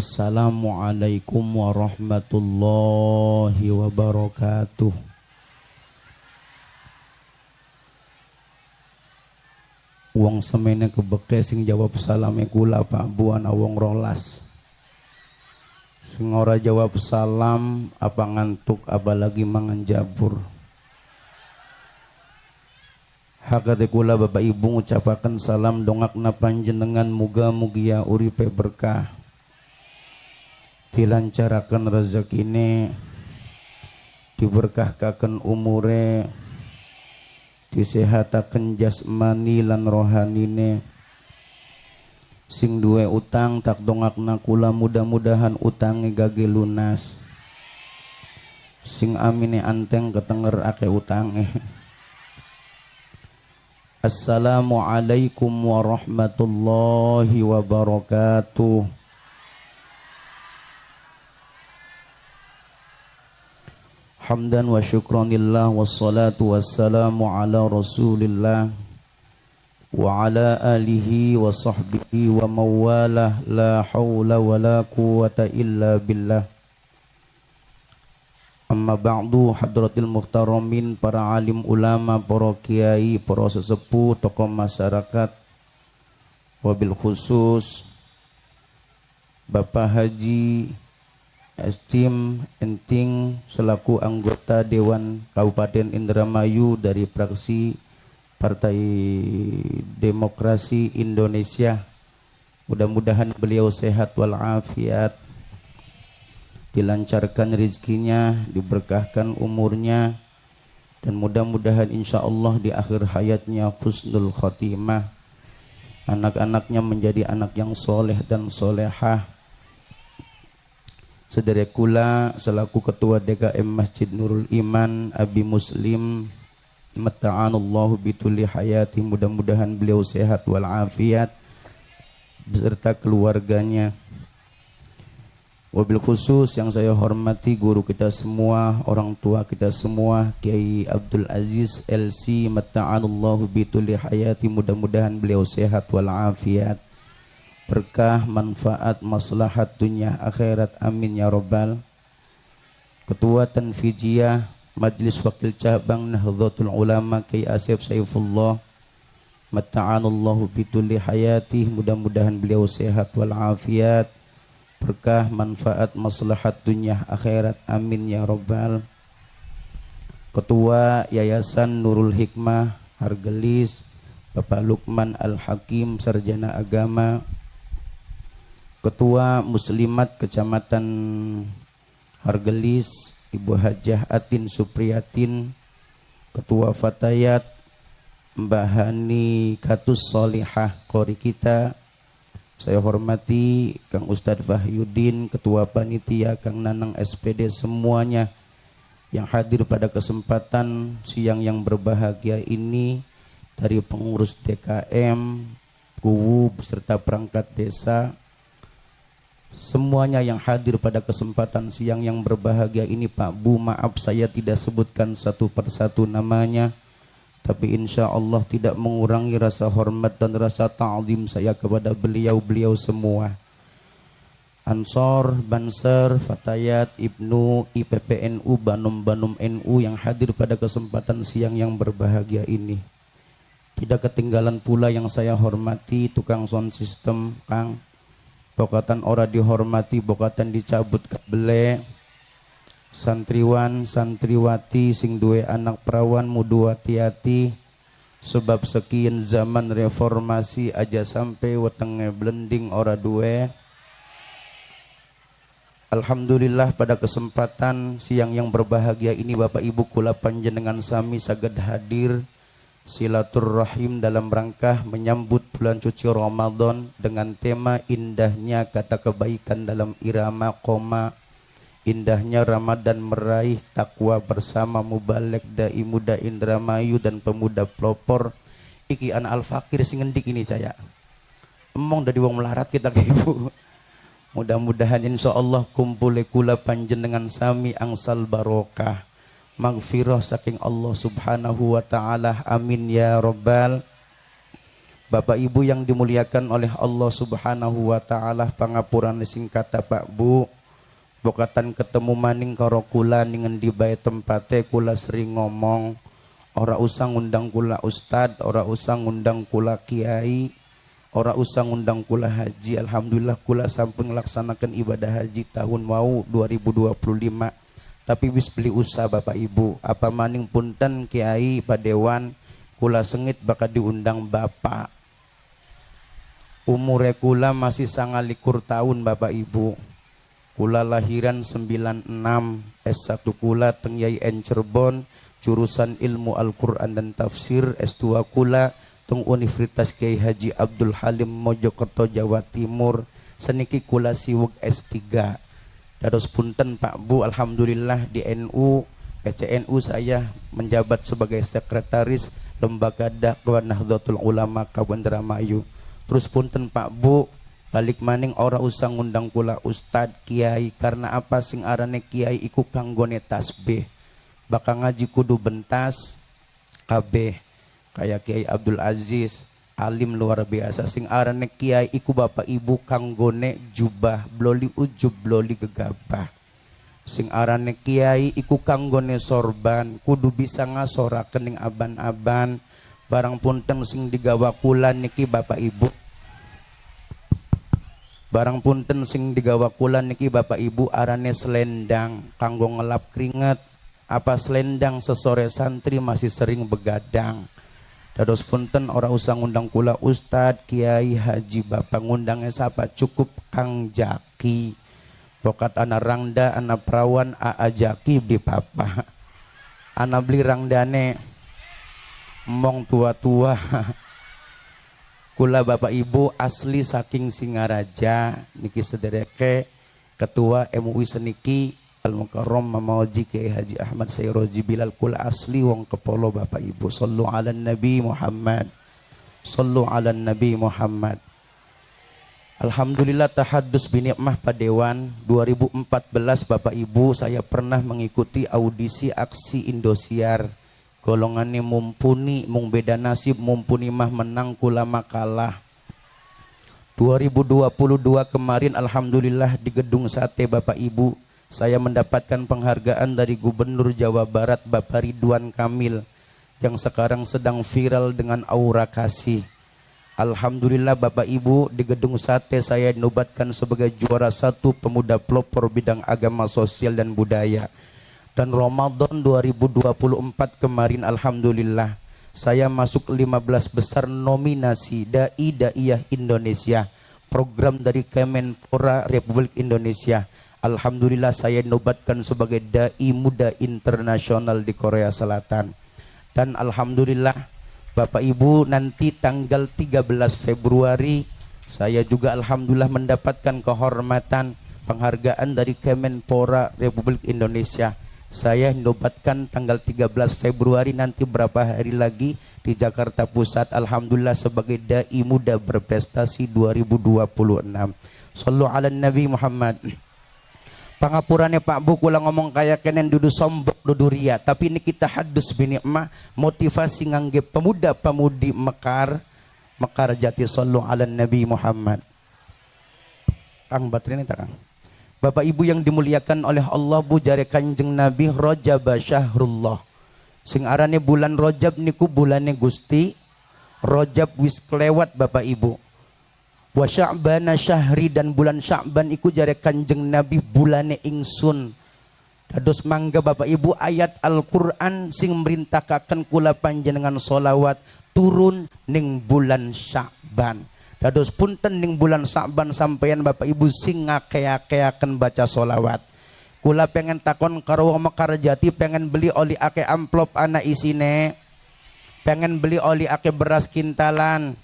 Assalamualaikum warahmatullahi wabarakatuh. Wong semene kebeke sing jawab salame kula Pak Buan awong rolas. Sing ora jawab salam apa ngantuk apalagi mangan jabur. Hakate kula Bapak Ibu ngucapaken salam dongakna panjenengan muga-mugia uripe berkah. Dilancaraken rezekine, diberkahkaken umure, disehataken jasmani lan rohanine. Sing duwe utang tak dongakna kula mudah-mudahan utange gage lunas. Sing amine anteng ketenger ake utange. Assalamualaikum warahmatullahi wabarakatuh. Hamdan wa syukranillah wassalatu wassalamu ala rasulillah wa ala alihi wa sahbihi wa mawalah la hawla wa la quwata illa billah. Amma ba'du, hadratil muhtaramin, para alim ulama, para kiai, para sesepuh, tokoh masyarakat, wabil khusus Bapak Haji Estim Enting selaku anggota Dewan Kabupaten Indramayu dari fraksi Partai Demokrasi Indonesia. Mudah-mudahan beliau sehat walafiat, dilancarkan rezekinya, diberkahkan umurnya, dan mudah-mudahan insya Allah di akhir hayatnya husnul khotimah. Anak-anaknya menjadi anak yang soleh dan solehah. Sedherek kula selaku ketua DKM Masjid Nurul Iman Abi Muslim mata'anallahu bituli hayati, mudah-mudahan beliau sehat walafiat beserta keluarganya. Wabil khusus yang saya hormati guru kita semua, orang tua kita semua, Kiai Abdul Aziz LC mata'anallahu bituli hayati, mudah-mudahan beliau sehat walafiat, berkah, manfaat, maslahat dunia akhirat, amin ya rabbal. Ketua Tanfijiyah Majelis Wakil Cabang Nahdlatul Ulama Kiai Asif Saifullah mata'anallahu bituli hayati, mudah-mudahan beliau sehat walafiat, berkah, manfaat, maslahat dunia akhirat, amin ya rabbal. Ketua Yayasan Nurul Hikmah Hargelis Bapak Lukman Al-Hakim Sarjana Agama. Ketua Muslimat Kecamatan Hargelis Ibu Hajah Atin Supriyatin. Ketua Fatayat Mbah Hani Katus Solihah Kori kita. Saya hormati Kang Ustadz Fahyuddin, Ketua Panitia, Kang Nanang SPD, semuanya yang hadir pada kesempatan siang yang berbahagia ini, dari pengurus DKM, KUWU beserta perangkat desa, semuanya yang hadir pada kesempatan siang yang berbahagia ini. Pak Bu, maaf saya tidak sebutkan satu persatu namanya, tapi insya Allah tidak mengurangi rasa hormat dan rasa ta'zim saya kepada beliau-beliau semua. Ansor, Banser, Fatayat, Ibnu, IPPNU, Banum-Banum NU yang hadir pada kesempatan siang yang berbahagia ini. Tidak ketinggalan pula yang saya hormati tukang sound system, Kang. Bokatan ora dihormati, bokatan dicabut kabele. Santriwan, santriwati sing duwe anak perawan mudu hati-hati, sebab sekian zaman reformasi aja sampai wetenge blending ora duwe. Alhamdulillah pada kesempatan siang yang berbahagia ini Bapak Ibu kula panjenengan sami saged hadir silaturrahim dalam rangka menyambut bulan suci Ramadan dengan tema indahnya kata kebaikan dalam irama koma, indahnya Ramadan meraih takwa bersama mubalek dai muda Indramayu dan pemuda pelopor. Iki an al-fakir sing ngendik ini saya emong dari wong melarat kita ke ibu. Mudah-mudahan insya Allah kumpule kula panjenengan sami angsal barokah, magfirah saking Allah subhanahu wa ta'ala, amin ya rabbal. Bapak Ibu yang dimuliakan oleh Allah Subhanahu wa taala, pangapuran singkat Pak Bu. Bokatan ketemu maning karo kula ningen di bae tempate kula sering ngomong, ora usah ngundang kula ustad, ora usah ngundang kula kiai, ora usah ngundang kula haji. Alhamdulillah kula sampun laksanakan ibadah haji tahun mau 2025. Tapi wis beli usaha Bapak Ibu, apa maning punten kiai padewan kula sengit bakal diundang Bapak. Umur kula masih 29 tahun Bapak Ibu. Kula lahiran 96, S1 kula teng YIN Cirebon, jurusan ilmu Al-Quran dan tafsir. S2 kula teng Universitas Kiai Haji Abdul Halim Mojokerto Jawa Timur. Seniki kula siwuk S3. Dados punten Pak Bu, alhamdulillah di NU PCNU saya menjabat sebagai sekretaris Lembaga Dakwah Nahdlatul Ulama Indramayu. Terus punten Pak Bu, balik maning ora usah ngundang kula ustad kiai, karena apa sing arane kiai iku kanggone tasbih. Bakal ngaji kudu bentas kabeh. Kayak Kiai Abdul Aziz, alim luar biasa. Sing arane kiai iku Bapak Ibu kanggone jubah, bloli ujub, bloli gegabah. Sing arane kiai iku kanggone sorban, kudu bisa ngasoraken ning aban-aban. Barang punten sing digawa kula niki Bapak Ibu, barang punten sing digawa kula niki Bapak Ibu arane selendang kanggo ngelap keringat. Apa selendang sesore santri masih sering begadang. Dados punten ora usah ngundang kula ustad, kiai, haji. Bapak ngundangnya siapa? Cukup Kang Jaki. Bokat ana rangda, ana perawan, Jaki di papa. Ana beli rangdane mong tua-tua. Kula Bapak Ibu asli saking Singaraja, niki sedereke ketua MUI seniki Al-Mukarram Mamawaji Kiai Haji Ahmad Sayroji Bilal. Kula asli wong Kepolo Bapak Ibu. Sallu ala Nabi Muhammad, sallu ala Nabi Muhammad. Alhamdulillah tahaddus binikmah Padewan 2014 Bapak Ibu, saya pernah mengikuti audisi aksi Indosiar. Golongannya mumpuni, mung beda nasib, mumpuni mah menang, kula makalah. 2022 kemarin alhamdulillah di Gedung Sate Bapak Ibu, saya mendapatkan penghargaan dari Gubernur Jawa Barat Bapak Ridwan Kamil yang sekarang sedang viral dengan aura kasih. Alhamdulillah Bapak Ibu, di Gedung Sate saya dinobatkan sebagai juara 1 pemuda pelopor bidang agama, sosial dan budaya. Dan Ramadan 2024 kemarin alhamdulillah saya masuk 15 besar nominasi Dai-Daiyah Indonesia, program dari Kemenpora Republik Indonesia. Alhamdulillah saya dinobatkan sebagai Dai Muda Internasional di Korea Selatan. Dan alhamdulillah Bapak Ibu, nanti tanggal 13 Februari saya juga alhamdulillah mendapatkan kehormatan penghargaan dari Kemenpora Republik Indonesia. Saya dinobatkan tanggal 13 Februari nanti berapa hari lagi di Jakarta Pusat, alhamdulillah sebagai Dai Muda Berprestasi 2026. Sallu ala Nabi Muhammad. Pangapurannya Pak Bu, kula ngomong kayak kenen dudu sombong dudu ria, tapi ini kita hadus binikmah motivasi ngangge pemuda-pemudi Mekar Jati. Sallu ala Nabi Muhammad. Kang baterai ini tak Kang? Bapak Ibu yang dimuliakan oleh Allah, Bu, jare Kanjeng Nabi Rajab Syahrullah. Sing arane bulan Rajab niku bulane Gusti. Rajab wis kelewat Bapak Ibu. Wa Sya'ban syahri, dan bulan Sya'ban iku jare Kanjeng Nabi bulane ingsun. Dados mangga Bapak Ibu ayat Al-Qur'an sing merintahkaken kula panjenengan sholawat turun ning bulan Sya'ban. Dados punten ning bulan Sa'ban sampeyan Bapak Ibu sing ngake-akeaken baca solawat. Kula pengen takon karo wong Mekar Jati, pengen beli oli ake amplop ana isine, pengen beli oli ake beras kintalan.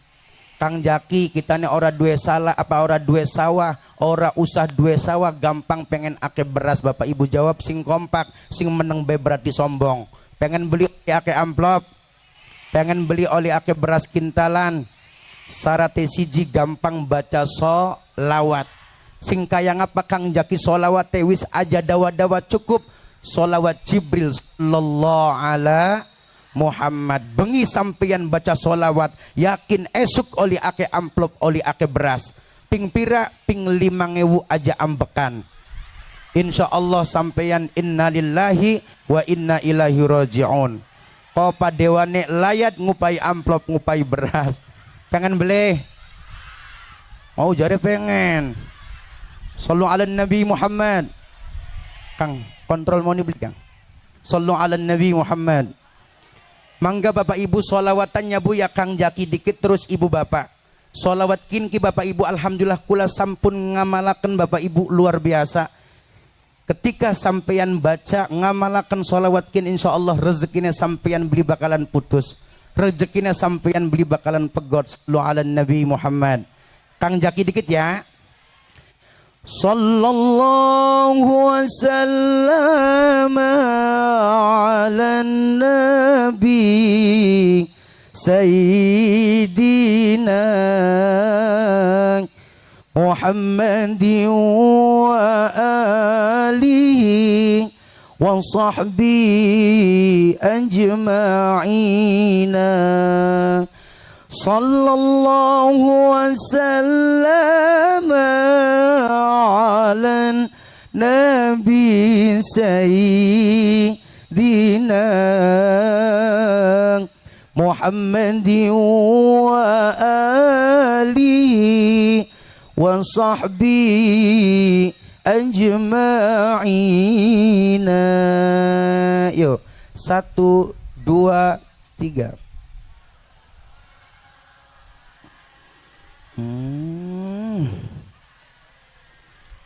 Kang Jaki, kitane ora duwe salah apa ora duwe sawah, ora usah duwe sawah, gampang pengen ake beras. Bapak Ibu jawab sing kompak, sing meneng be berarti sombong. Pengen beli oli ake amplop, pengen beli oli ake beras kintalan. Sarate siji gampang baca solawat. Sing kaya ngapa Kang Jaki solawat wis aja dawa-dawa cukup solawat Jibril sallallahu ala Muhammad. Bengi sampeyan baca solawat, yakin esuk oli ake amplop oli ake beras. Ping pira ping 5.000 aja ambekan. Insya Allah sampeyan innalillahi wa inna ilaihi raji'un. Kopa dewane layat ngupai amplop ngupai beras. Pengen beli? Mau jare pengen. Sallu ala Nabi Muhammad. Kang, kontrol mau beli Kang. Sallu ala Nabi Muhammad. Mangga Bapak Ibu solawatannya Bu ya Kang Jaki dikit terus Ibu Bapak. Solawat kin ki Bapak Ibu alhamdulillah kula sampun ngamalaken Bapak Ibu luar biasa. Ketika sampeyan baca ngamalaken solawat kin insyaallah rezekinya sampeyan beli bakalan putus. Rezekinya sampeyan beli bakalan pegot. Sallu ala Nabi Muhammad. Kang Jaki dikit ya. Sallallahu wasallam ala Nabi Sayyidina Muhammadin wa alihi wa sahbihi ajma'ina. Sallallahu wasallam ala Nabi Sayyidina Muhammadin wa alihi wa sahbihi ajma'ina. Yuk 1, 2, 3.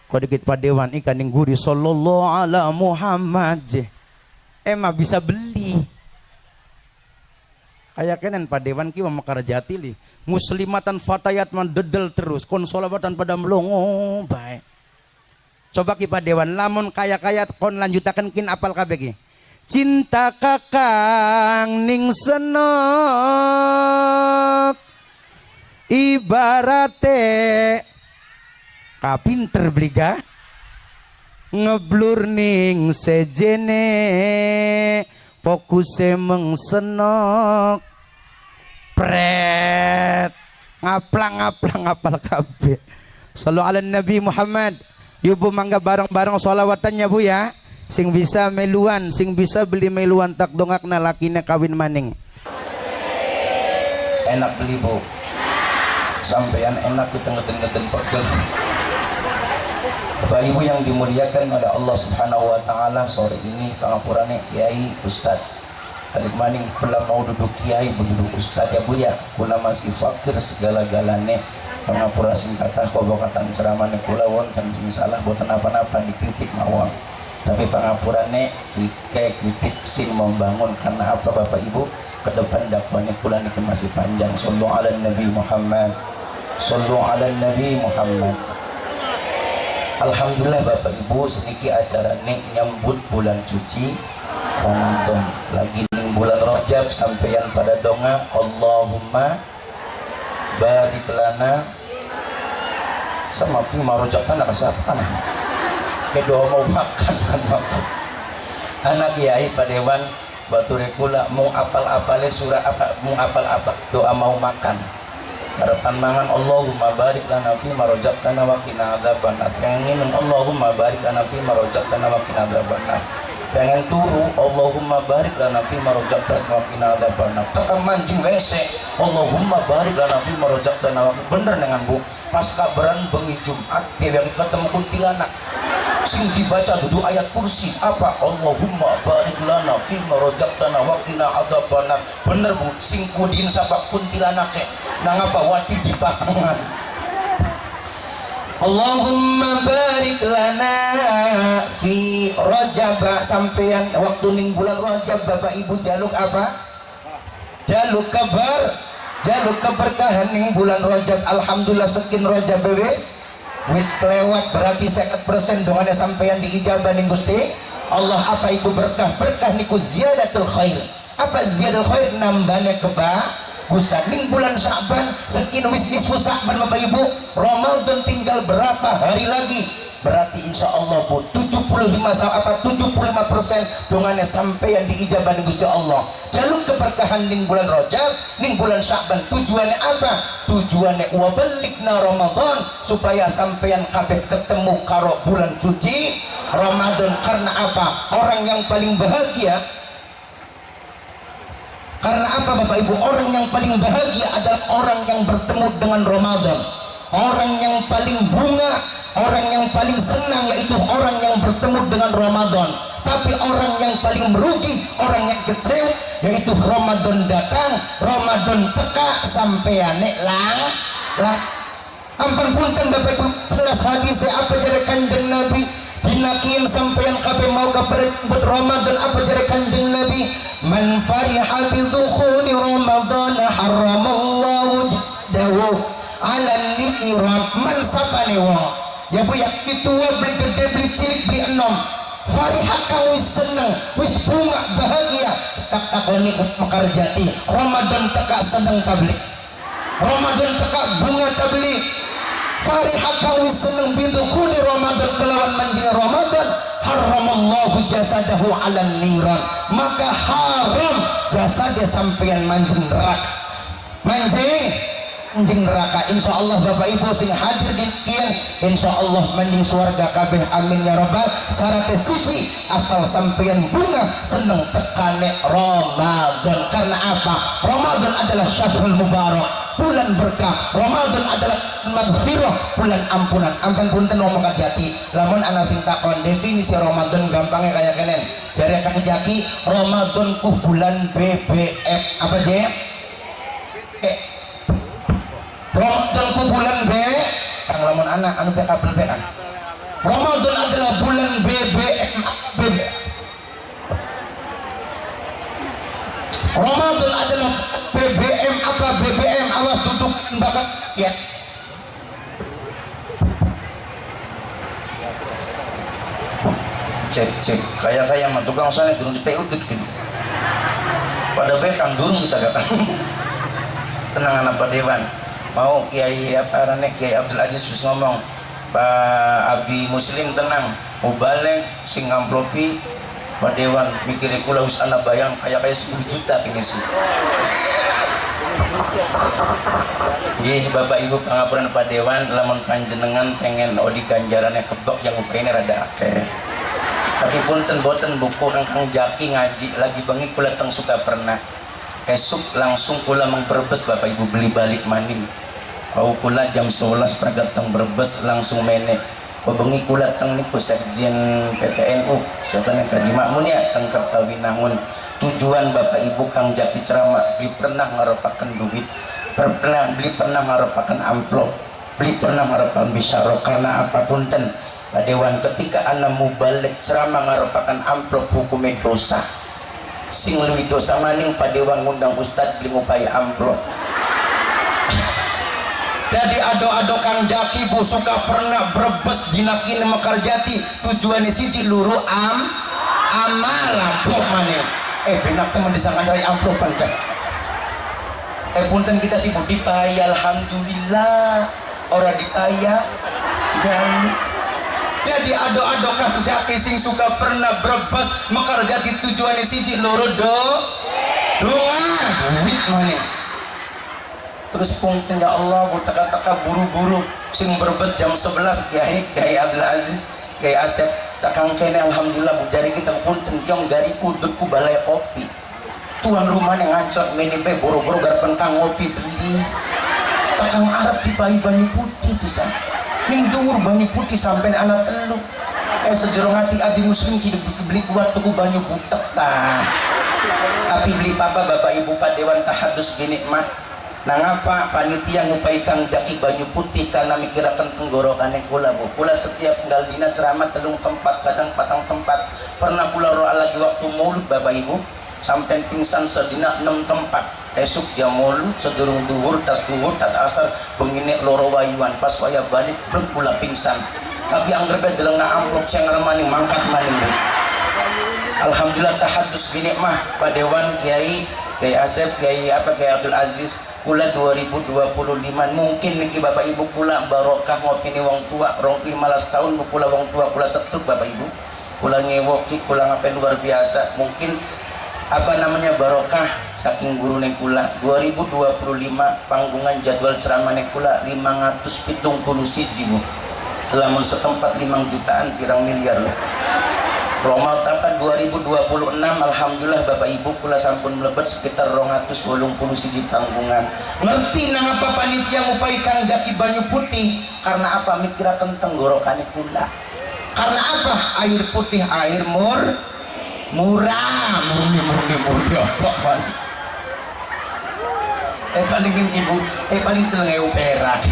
Kau dikit padewan ikan yang gurih sallallahu ala Muhammad emang bisa beli kayak kenen padewan ki mau karajati li muslimatan fatayat man dedel terus konsolawatan pada melongo baik. Coba ki padewan lamun kaya kon lanjutakan kin apal kabeh ki. Cinta kakang ning senok ibarate kapinter bliga ngeblur ning sejene fokuse mengsenok pret ngaplang apal kabeh. Sallu ala Nabi Muhammad. Ibu mangga bareng-bareng solawatannya Bu ya. Sing bisa meluan, sing bisa beli meluan tak dongakna lakina kawin maning. Enak beli Bu. Sampean enak kita ngeten-ngeten pegel. Bapak Ibu yang dimuliakan oleh Allah Subhanahu wa taala, sore ini pangapurane Kiai Ustad. Balik maning kula mau duduk Kiai duduk Ustad ya Bu ya. Kula masih fakir segala-galane. Pangapura sing kathah kobokatan ceramane kula wonten sing salah boten apa-apa dikritik mawon. Tapi pangapurane kritik sing membangun karena apa Bapak Ibu? Ke depan dakwahnya kula niki masih panjang. Sallu ala Nabi Muhammad. Sallu ala Nabi Muhammad. Alhamdulillah Bapak Ibu sedikit acara nih nyambut bulan suci Ramadan lagi nih bulan Rajab sampeyan pada donga Allahumma barik lana sama fi marojakana kasapa kana doa mau makan kan Bapak anak Kiai padewan bature kula mau apal-apale surah apa mau apal-apa doa mau makan harapan mangan Allahumma barik lana fi ma razaqtana wa qina adzabannar. Pengen Allahumma barik lana fi ma razaqtana wa qina adzabannar. Pengen turu Allahumma barik lana fi ma razaqtana wa qina adzabannar. Kakang mancing WC Allahumma barik lana fi ma razaqtana wa bener dengan Bu. Pas kabaran bengi Jumat dia yang ketemu kuntilanak. Sing dibaca duduk ayat kursi apa Allahumma barik lana fi ma razaqtana wa qina adzabannar. Bener Bu, sing kudin sapa kuntilanake nang apa wati di pangan. Allahumma barik lana fi Rajab sampeyan waktu ning bulan Rajab Bapak Ibu jaluk apa? Jaluk kabar, jaluk keberkahan ning bulan Rajab. Alhamdulillah sekin Rajab wis kelewat berarti 50% dongane sampeyan diijabah ning Gusti Allah. Apa itu berkah? Berkah niku ziyadatul khair. Apa ziyadatul khair? Nambahnya kebagusan. Ning bulan Sya'ban sekin wis nisfu Sya'ban Bapak Ibu. Ramadan tinggal berapa hari lagi? berarti insya Allah Bu 75% dongannya sampai yang diijabah Gusti Allah. Jaluk keberkahan ning bulan Rajab, ning bulan Sya'ban. Tujuannya apa? Tujuannya wabalikna Ramadan, supaya sampeyan kabeh ketemu karo bulan suci Ramadan. Karena apa? Orang yang paling bahagia, karena apa Bapak Ibu? Orang yang paling bahagia adalah orang yang bertemu dengan Ramadan. Orang yang paling bunga, orang yang paling senang yaitu orang yang bertemu dengan Ramadan. Tapi orang yang paling merugi, orang yang kecewa yaitu Ramadan datang, Ramadan teka sampeyane lah. Ampun punten Bapak Ibu, jelas hadis apa jare Kanjeng Nabi dinakian sampeyan kabeh mau buat Ramadan. Apa jare Kanjeng Nabi? Man fariha bi dukhuli Ramadan haramallahu jadahu ala niran. Man sapane wong ya Bu ya itu beli gede beli cilik beli enom fariha kau seneng wis bunga bahagia tak takoni makarjati Ramadan teka seneng tablik, Ramadan teka bunga tablik. Fariha kau seneng bidukhuli Ramadan kelawan manjing Ramadan haramallahu jasadahu ala niran, maka haram jasadnya sampeyan manjing neraka. Manjing neraka. Insya Allah Bapak Ibu sing hadir di kian insya Allah manjing surga kabeh, amin ya rabbal. Syaratnya sisi asal sampeyan bunga seneng tekane Ramadan. Karena apa? Ramadan adalah syahrul mubarak, bulan berkah. Ramadan adalah magfirah, bulan ampunan. Ampun punten ngomong kajati lamun ana sing takon definisi Ramadan gampangnya kayak kenen jare Kang Jaki, Ramadan ku bulan BBM apa je? Ramadan ku bulan B Kang lamun anak anu be kabel B. Ramadan adalah bulan BBM. Ramadan adalah BBM apa? BBM awas duduk bakat ya. Cek kayak mah tukang sana turun di PU gitu. Pada bekang durung kita kata. Tenang anak Pak Dewan. Mau Kiai apa rane Kiai Abdul Aziz wis ngomong Pak Abi Muslim tenang mau balik sing amplopi Pak Dewan mikir kula wis ana bayang kayak 10 juta ini sih. Nggih Bapak Ibu pangapuran Pak Dewan lamun panjenengan pengen odi ganjarannya kebok yang upahine rada akeh. Tapi punten boten buku Kang Jaki ngaji lagi bengi kula teng suka pernah. Esok langsung kula mengberbes Bapak Ibu beli balik maning. Kau kula jam 11 pragateng Brebes langsung mene. Bengi kula teng niku sekjen PCNU setan Kaji Makmun ya teng Kertawinangun. Tujuan Bapak Ibu Kang Jaki ceramah beli pernah ngarepaken duit, beli pernah ngarepaken amplop, beli pernah ngarepaken bisyaro. Karena apapun ten Pak Dewan ketika anda mau balik ceramah ngarepaken amplop hukumnya dosa. Sing lebih dosa maning Pak Dewan ngundang Ustad beli ngupaya amplop. Jadi ado-ado Kang Jaki Bu suka pernah Brebes dinakin Mekarjati tujuannya sisi luru amal amplop maning. Benak teman disangkan dari amplop pancak. Punten kita sih Bu dipaya alhamdulillah orang dipaya jangan. Jadi ado-ado Kang Jaki sing suka pernah Brebes Mekarjati tujuannya sisi loro doa duit maning. Terus punten ya Allah teka-teka buru-buru sing Brebes jam 11 Kiai Abdul Aziz Kiai Asep takang kene alhamdulillah Bu jari kita punten yang dari kudut ku balai kopi tuan rumah yang ngancot menipe buru-buru garpan kang ngopi beli takang Arab di Banyu Putih bisa ning dhuwur Banyu Putih sampai anak telu sejerong hati Abi Muslim hidup beli kuat tuku Banyu Butek ta tapi beli papa Bapak Ibu Pak Dewan tahadus gini mah. Nah ngapa panitia ngupai Kang Jaki Banyu Putih karena mikirakan tenggorokannya kula Bu. Kula setiap tinggal dina ceramah telung tempat kadang patang tempat. Pernah kula roa lagi waktu maulud Bapak Ibu sampai pingsan sedina 6 tempat. Esok jam maulud sedurung duhur tas asar begini loro wayuan pas waya balik belum kula pingsan. Tapi anggapnya deleng na amplop cengar maning mangkat maning Bu. Alhamdulillah tahadus gini mah Pak Dewan Kiai Asep Kiai Abdul Aziz kula 2025 mungkin niki Bapak Ibu kula barokah ngopi ni wong tua rong 15 tahun kula wong tua kula setruk Bapak Ibu kula ngewoki kula ngapain luar biasa mungkin apa namanya barokah saking guru nih kula 2025 panggungan jadwal ceramah nih kula 570 Bu lamun setempat 5 jutaan pirang miliar loh Roma apa 2026 Alhamdulillah Bapak Ibu kula sampun mlebet sekitar 280 siji panggungan ngerti nang apa panitia ngupai Kang Jaki Banyu Putih karena apa mikiraken tenggorokane kula karena apa air putih air murah murni apa man paling ibu paling telengeu perak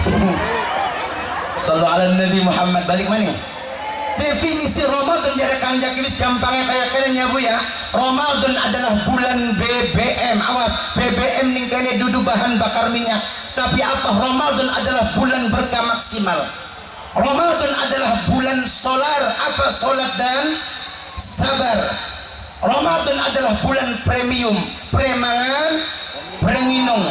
sallallahu ala Nabi Muhammad balik mana definisi Ramadan dari Kang Jaki wis gampangnya kayak kalian ya Bu ya Ramadan adalah bulan BBM awas BBM nih kayaknya duduk bahan bakar minyak tapi apa Ramadan adalah bulan berkah maksimal Ramadan adalah bulan solar apa solat dan sabar Ramadan adalah bulan premium premangan prenginung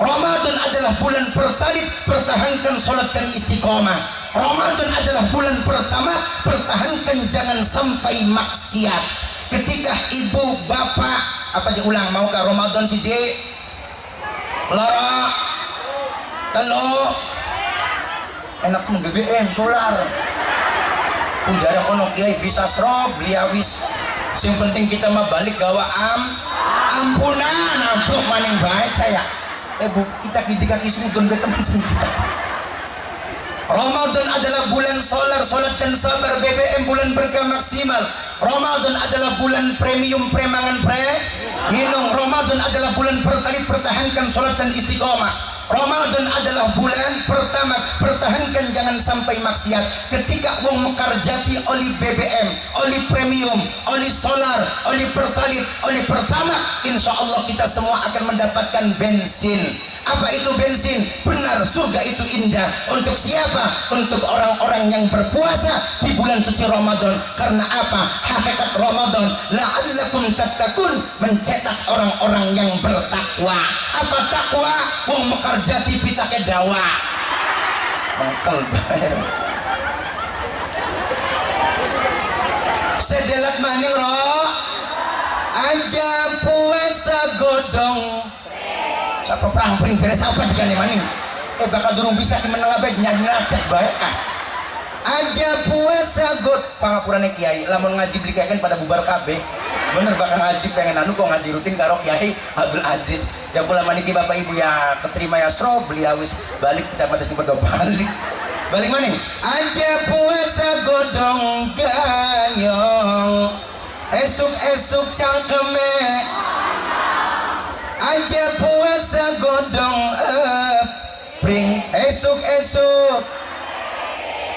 Ramadan adalah bulan pertalit pertahankan solat dan istiqomah Ramadan adalah bulan pertama pertahankan jangan sampai maksiat ketika ibu bapak apa aja ulang mau ke Ramadan si J lara telo enak tuh BBM solar pujara kono kiai bisa srob liawis yang penting kita mah balik gawa ampunan ampun maning baik saya Bu kita ketika kisungkan ke teman kita Ramadan adalah bulan solar, solat dan sabar BBM bulan berkah maksimal Ramadan adalah bulan premium premangan minum Ramadan adalah bulan pertalit pertahankan solat dan istiqomah Ramadan adalah bulan pertama pertahankan jangan sampai maksiat ketika wong mekar jati oli BBM oli premium oli solar oli pertalit oli pertama insya Allah kita semua akan mendapatkan bensin apa itu bensin benar surga itu indah untuk siapa untuk orang-orang yang berpuasa di bulan suci Ramadan karena apa hakikat Ramadan la'allakum tattaqun mencetak orang-orang yang bertakwa apa takwa wong mekar jati pitake dawa mengkel bae sedelat maning ro aja puasa godong siapa perang pring beres apa dikane maning bakal durung bisa menengah baik nyanyi natek baik aja puasa god pangapurane kiai lamun ngaji beli kiai kan pada bubar kabeh bener bakal ngaji pengen anu kok ngaji rutin karo Kiai Abdul Aziz yang pula maniki Bapak Ibu ya keterima ya sro beli awis balik kita pada tiba balik maning aja puasa godong gayong esuk cangkeme aja puasa godong pring esuk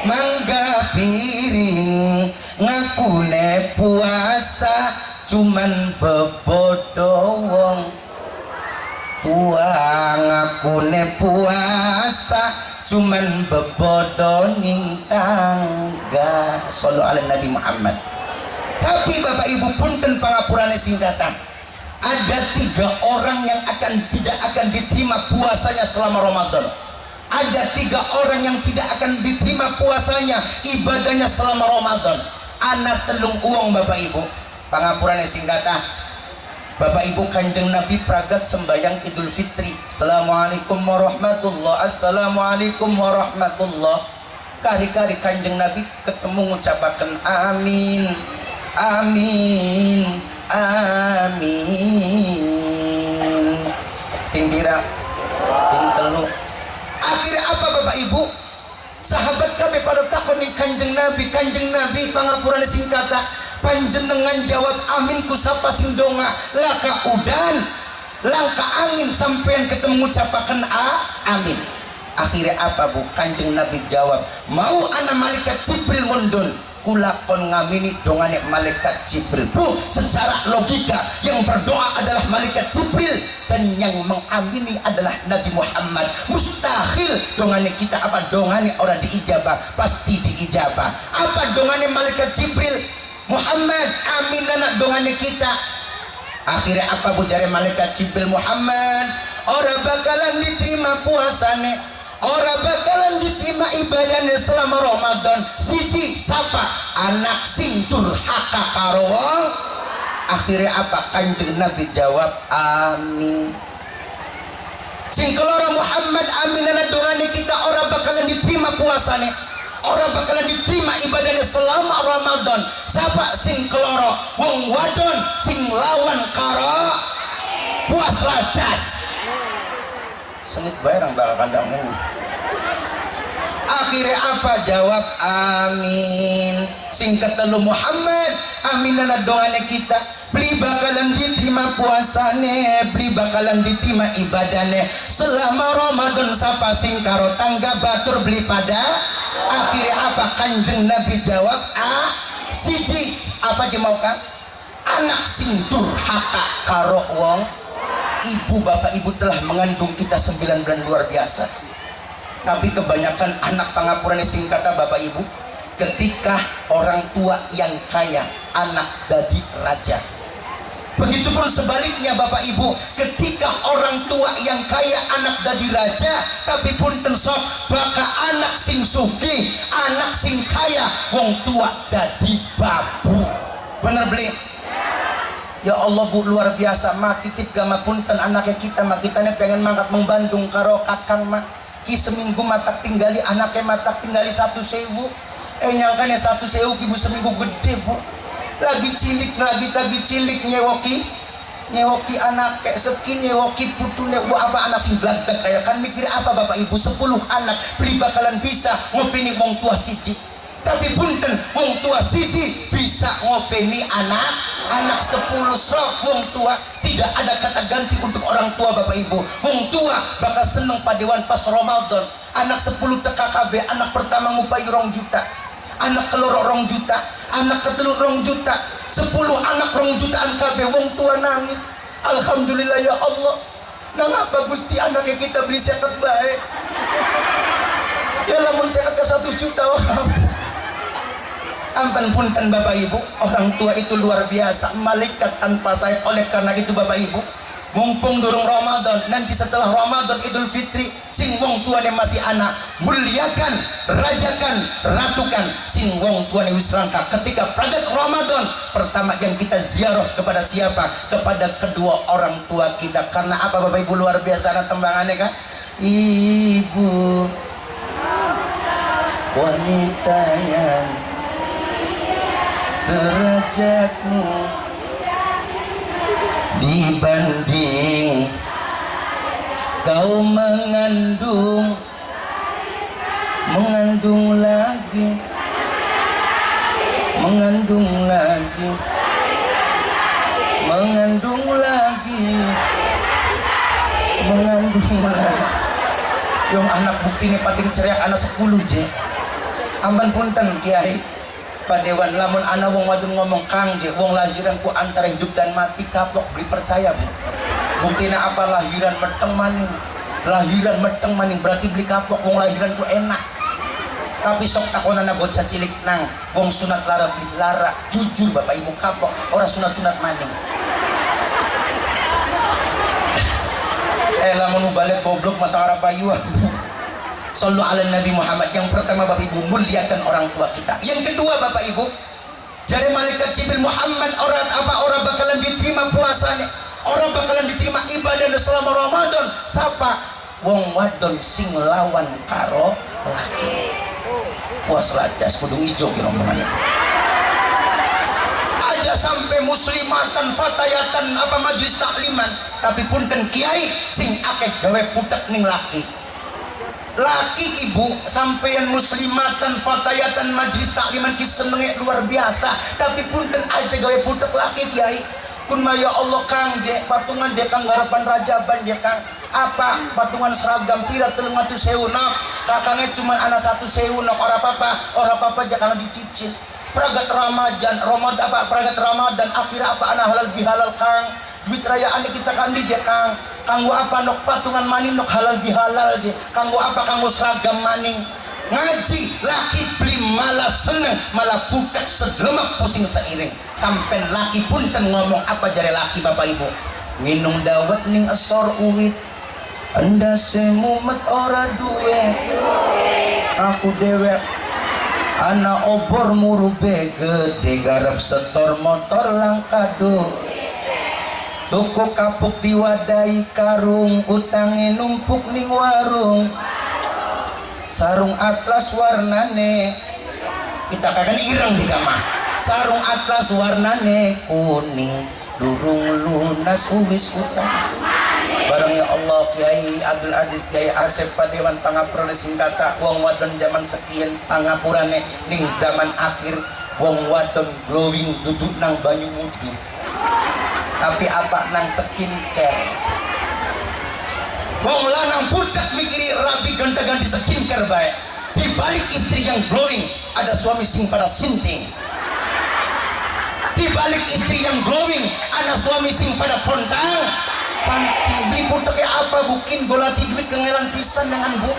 mangga piring ngakune puasa cuman bebodo wong tua ngakune puasa cuman bebodo ning tangga sallallahu alaihi Nabi Muhammad tapi Bapak Ibu punten pangapurane singkatan ada 3 orang yang tidak akan diterima puasanya selama Ramadan ada 3 orang yang tidak akan diterima puasanya ibadahnya selama Ramadan anak telung uang Bapak Ibu pangapurannya singkatan Bapak Ibu Kanjeng Nabi pragat sembahyang Idul Fitri Assalamualaikum warahmatullah Assalamualaikum warahmatullah kari-kari Kanjeng Nabi ketemu ngucapaken amin amin amin ping telu akhirnya apa Bapak Ibu sahabat kami pada takon ning Kanjeng Nabi pangapurannya singkatan panjenengan jawab amin ku sapa sing donga laka udan langka angin sampean ketemu ngucapaken amin akhirnya apa Bu Kanjeng Nabi jawab mau ana malaikat Jibril mundun kulakon ngamini dongane malaikat Jibril Bu secara logika yang berdoa adalah malaikat Jibril dan yang mengamini adalah Nabi Muhammad mustahil dongane kita apa dongane orang diijabah pasti diijabah apa dongane malaikat Jibril Muhammad amin anak dongane kita akhirnya apa bujare malaikat Jibril Muhammad ora bakalan diterima puasane, ora bakalan diterima ibadahnya selama Ramadan. Siji sapa anak sing durhaka karo wong. Akhirnya apa? Kanjeng Nabi jawab amin. Sing keloro Muhammad aminana dongane kita ora bakalan diterima puasane, ora bakalan diterima ibadahnya selama Ramadan. Sapa sing keloro? Wong wadon sing lawan karo puas ladas. Senit bae nang bakal kandangmu. Akhirnya apa? Jawab amin. Sing ketelu Muhammad aminana dongane kita, beli bakalan diterima puasane, beli bakalan diterima ibadahnya selama Ramadan. Sapa sing karo tangga batur beli pada. Akhirnya apa? Kanjeng Nabi jawab siji apa aja mau kan? Anak sing durhaka karo wong. Ibu bapak ibu telah mengandung kita 9 bulan luar biasa, tapi kebanyakan anak pangapuran sing kata bapak ibu, ketika orang tua yang kaya anak jadi raja. Begitupun sebaliknya bapak ibu, ketika orang tua yang kaya anak jadi raja, tapi punten sok baka anak sing sugih, anak sing kaya wong tua jadi babu. Bener beli? Ya Allah bu, luar biasa. Mak titip gama punten anaknya kita, mak kitanya pengen mangkat membandung karo kakang mak ki seminggu matak tinggali anaknya matak tinggali 1.000. Nyangkanya 1.000 ibu seminggu gede bu. Lagi cilik nyewoki anak kayak sekin, nyewoki putune apa anak sing glagak kayak kan mikir apa bapak ibu 10 anak beli bakalan bisa ngopeni wong tua siji. Tapi punten wong tua siji bisa ngopeni anak 10 sok wong tua. Tidak ada kata ganti untuk orang tua bapak ibu. Wong tua bakal seneng padewan pas Ramadan. Anak 10 teka KB, anak pertama ngupai 2 juta, anak keloro 2 juta, anak ketelu 2 juta, 10 anak 2 jutaan KB. Wong tua nangis, alhamdulillah ya Allah. Nangapa Gusti anaknya kita beli seket baik. Ya lamun seket ke 1 juta orang. Ampun punten bapak ibu, orang tua itu luar biasa, malaikat tanpa sayap. Oleh karena itu bapak ibu, mumpung durung Ramadan, nanti setelah Ramadan Idul Fitri, sing wong tuane masih anak, muliakan, rajakan, ratukan sing wong tuane wis rangka. Ketika pragat Ramadan, pertama yang kita ziarah kepada siapa? Kepada kedua orang tua kita. Karena apa bapak ibu? Luar biasa anak tembangannya kan? Ibu wanita yang derajatmu dibanding kau mengandung lagi yang anak bukti ini pating ceriak anak 10 je. Ampun punten kiai padewan lamun ana wong wadon ngomong kang je wong lahiran ku antara hidup dan mati kapok beli percaya bu. Buktina apa? Lahiran meteng maning berarti beli kapok. Wong lahiran ku enak, tapi sok takonana bocah cilik nang wong sunat lara beli lara. Jujur bapak ibu kapok orang sunat maning. Lamun balik goblok masa arah payuan. Sallu ala Nabi Muhammad. Yang pertama bapak ibu, muliakan orang tua kita. Yang kedua bapak ibu, jadi malaikat Jibril Muhammad orang bakalan diterima puasanya, orang bakalan diterima ibadah selama Ramadan. Sapa? Wong wadon sing lawan karo laki. Puas ladas kudu ijo ki rombongannya. Aja sampai muslimatan fatayatan apa majlis takliman, tapi punten kiai sing akeh gawe putek ning laki. Laki ibu sampeyan muslimatan fatayatan majlis takliman ki senenge luar biasa, tapi punten aja gawe putek laki kiai. Kun ya Allah kang je patungan je kang garapan rajaban je kang apa patungan seragam pira 300.000 nak kakangnya cuma anak 1.000 nak ora apa je kang dicicil. Pragat Ramadan pragat Ramadan akhirnya apa anak halal bihalal kang duit rayaan kita kan di je kang kanggo apa nok patungan maning nok halal bihalal je kanggo apa kanggo seragam maning ngaji laki beli malah seneng malah budak sedelemak pusing seiring sampai laki punten ngomong apa jare laki bapak ibu minum dawet ning esor uwit Anda semumet ora duwe aku dewek ana obor murube gede garap setor motor langkado tuku kapuk diwadai karung utange numpuk ning warung sarung atlas warnane kita kadang ireng di kamar sarung atlas warnane kuning durung lunas uwis utang bareng ya Allah Kiai Abdul Aziz Kiai Asep Padewan pangapura singkata wong wadon zaman sekian pangapurane ning zaman akhir wong wadon glowing duduk nang banyu mudu tapi apa nang skincare wong lanang budak mikiri rapi ganti-ganti skincare baik di balik istri yang glowing ada suami sing pada sinting di balik istri yang glowing ada suami sing pada pontang panting beli budak kayak apa bukin golati duit kengelan pisan dengan bu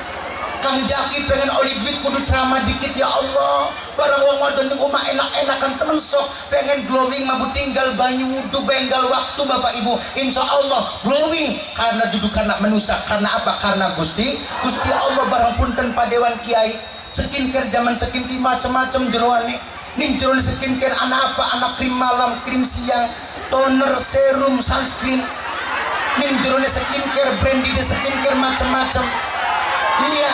Kang Jaki pengen oli duit kudu ceramah dikit ya Allah barang wong wadon ning omah enak-enakan temen sok pengen glowing mabu tinggal banyu wudu benggal waktu Bapak Ibu insya Allah glowing karena duduk anak menusak karena apa karena Gusti Allah barang punten padewan Kiai skincare zaman skincare macam-macam jeroane ning jero skincare anak apa anak krim malam krim siang toner serum sunscreen ning jero skincare brandy skincare macam-macam iya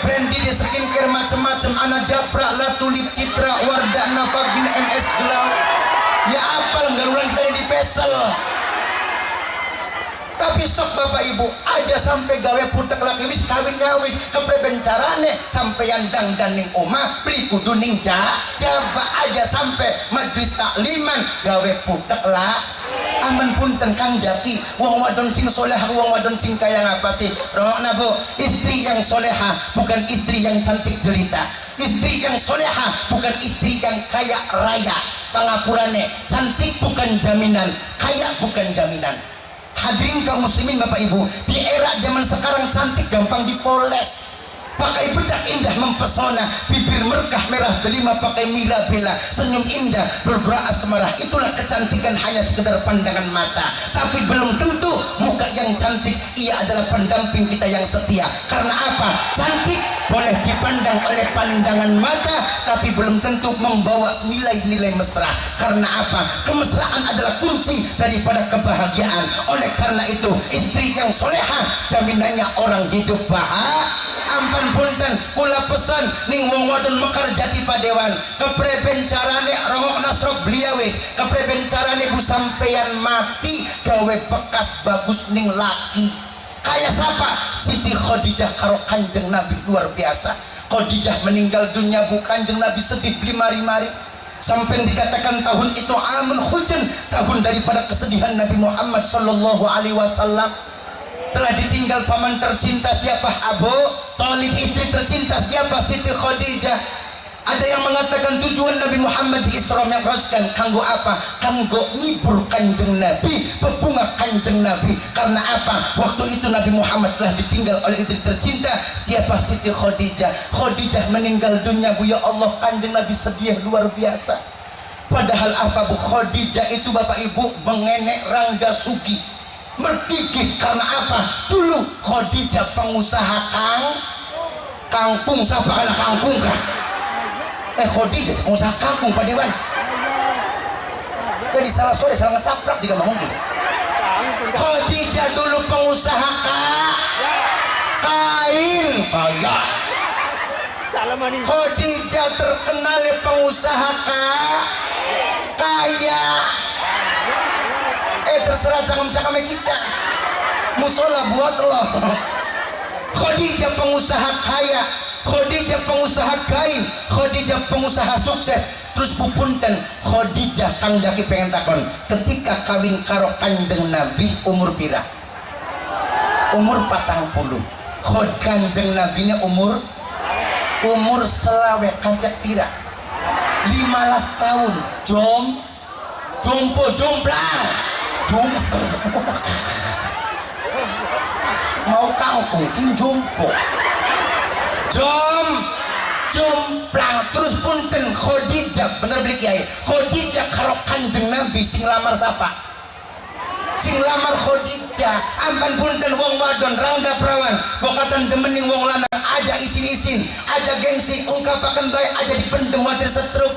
brandy skincare macam-macam anak japra latulip citra wardah nafagin ms gelau ya apal garulan kita di pesel tapi sok Bapak Ibu aja sampai gawe putek lagi wis kawin wis kepreben carane sampai yang dangdaning omah beli kudu ning coba aja sampai majlis takliman gawe putek lah aman punten Kang Jaki wong wadon sing soleha wong wadon sing kaya ngapa sih rohna Bu istri yang soleha bukan istri yang cantik jelita istri yang soleha bukan istri yang kaya raya pangapurane cantik bukan jaminan kaya bukan jaminan hadirin kaum muslimin Bapak Ibu di era zaman sekarang cantik gampang dipoles pakai bedak indah mempesona bibir merkah merah delima pakai mirabella senyum indah berbra asmara itulah kecantikan hanya sekedar pandangan mata tapi belum tentu muka yang cantik ia adalah pendamping kita yang setia karena apa cantik boleh dipandang oleh pandangan mata tapi belum tentu membawa nilai-nilai mesra karena apa kemesraan adalah kunci daripada kebahagiaan oleh karena itu istri yang soleha jaminannya orang hidup bahagia ampan punten kula pesan ning wong wadon mekar jati padewan kepreben carane rongok nasrok bliawis kepreben carane bu sampeyan mati gawe bekas bagus ning laki kaya siapa Siti Khadijah karo Kanjeng Nabi luar biasa Khadijah meninggal dunia bu Kanjeng Nabi sedih beli mari-mari sampai dikatakan tahun itu amun hujan tahun daripada kesedihan Nabi Muhammad sallallahu alaihi wasallam telah ditinggal paman tercinta siapa Abu Thalib istri tercinta siapa Siti Khadijah ada yang mengatakan tujuan Nabi Muhammad di Isra Mi'rajkan kanggo apa kanggo ngibur Kanjeng Nabi bebunga Kanjeng Nabi karena apa waktu itu Nabi Muhammad telah ditinggal oleh istri tercinta siapa Siti Khadijah Khadijah meninggal dunia Bu ya Allah Kanjeng Nabi sedih luar biasa padahal apa Bu Khadijah itu Bapak Ibu mengenek Rangga Sugi bergigit karena apa dulu Khadijah pengusaha kangkung siapa anak kangkung kah Khadijah pengusaha kangkung Pak Dewan jadi salah sore salah ngecaprak juga mungkin Khadijah dulu pengusaha kain kaya Khadijah terkenal pengusaha kaya terserah cakam-cakam kita musola buat lo Khadijah pengusaha kaya Khadijah pengusaha kain Khadijah pengusaha sukses terus pupunten Khadijah Kang Jaki pengen takon ketika kawin karo Kanjeng Nabi umur pira umur 40 Kanjeng Nabi nya umur selawe kancak pira 15 tahun jomplang mau kangkung jompo jomplang terus punten Khadijah bener beli kiai Khadijah karo Kanjeng Nabi sing lamar siapa sing lamar Khadijah ampun punten wong wadon rangga prawan bokatan demening wong lanang aja isin-isin aja gengsi ungkapaken bae aja dipendem wadir setruk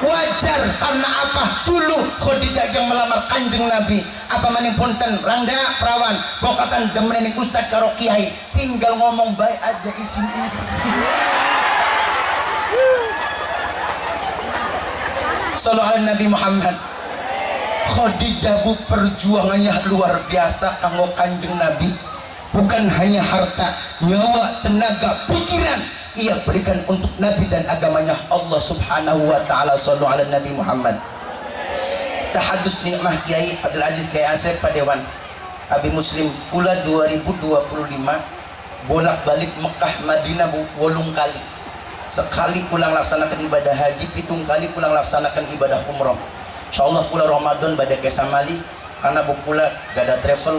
wajar karena apa dulu Khadijah yang melamar kanjeng Nabi apa maning punten rangga prawan bokatan demening ustaz karo kiai tinggal ngomong bae aja isin-isin. Sallallahu alaihi Nabi Muhammad. Khadijah bu perjuangannya luar biasa kanggo kanjeng Nabi, bukan hanya harta, nyawa, tenaga, pikiran ia berikan untuk Nabi dan agamanya Allah Subhanahu wa taala. Sallallahu alaihi Nabi Muhammad. Tahadus nikmah Kiai Abdul Aziz Kiai Asep Padewan Abi Muslim kula 2025 bolak-balik Mekah Madinah bu 8 kali. Sekali pulang laksanakan ibadah haji, 7 kali pulang laksanakan ibadah umroh. Insyaallah kula Ramadan badai kesamali karena bu kula gak ada travel.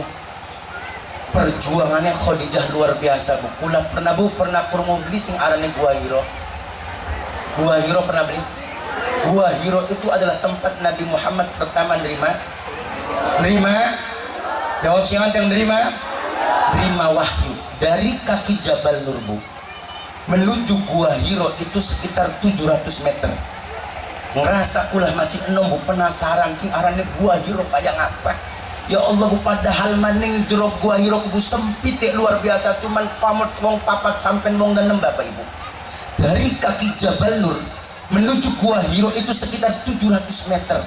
Perjuangannya Khadijah luar biasa bu. Kula pernah kurang beli sing arane Gua Hiro. Gua Hiro pernah beli. Gua Hiro itu adalah tempat Nabi Muhammad pertama nerima. Jawab siang yang nerima wahyu dari kaki Jabal Nur bu. Menuju Gua Hiro itu sekitar 700 meter. Ngerasa kulah masih enom bu, penasaran sing arane Gua Hiro kayak apa. Ya Allah bu, padahal maning jero Gua Hiro bu sempit luar biasa, cuman pamot wong papat sampai wong 6 bapak ibu. Dari kaki Jabal Nur menuju Gua Hiro itu sekitar 700 meter.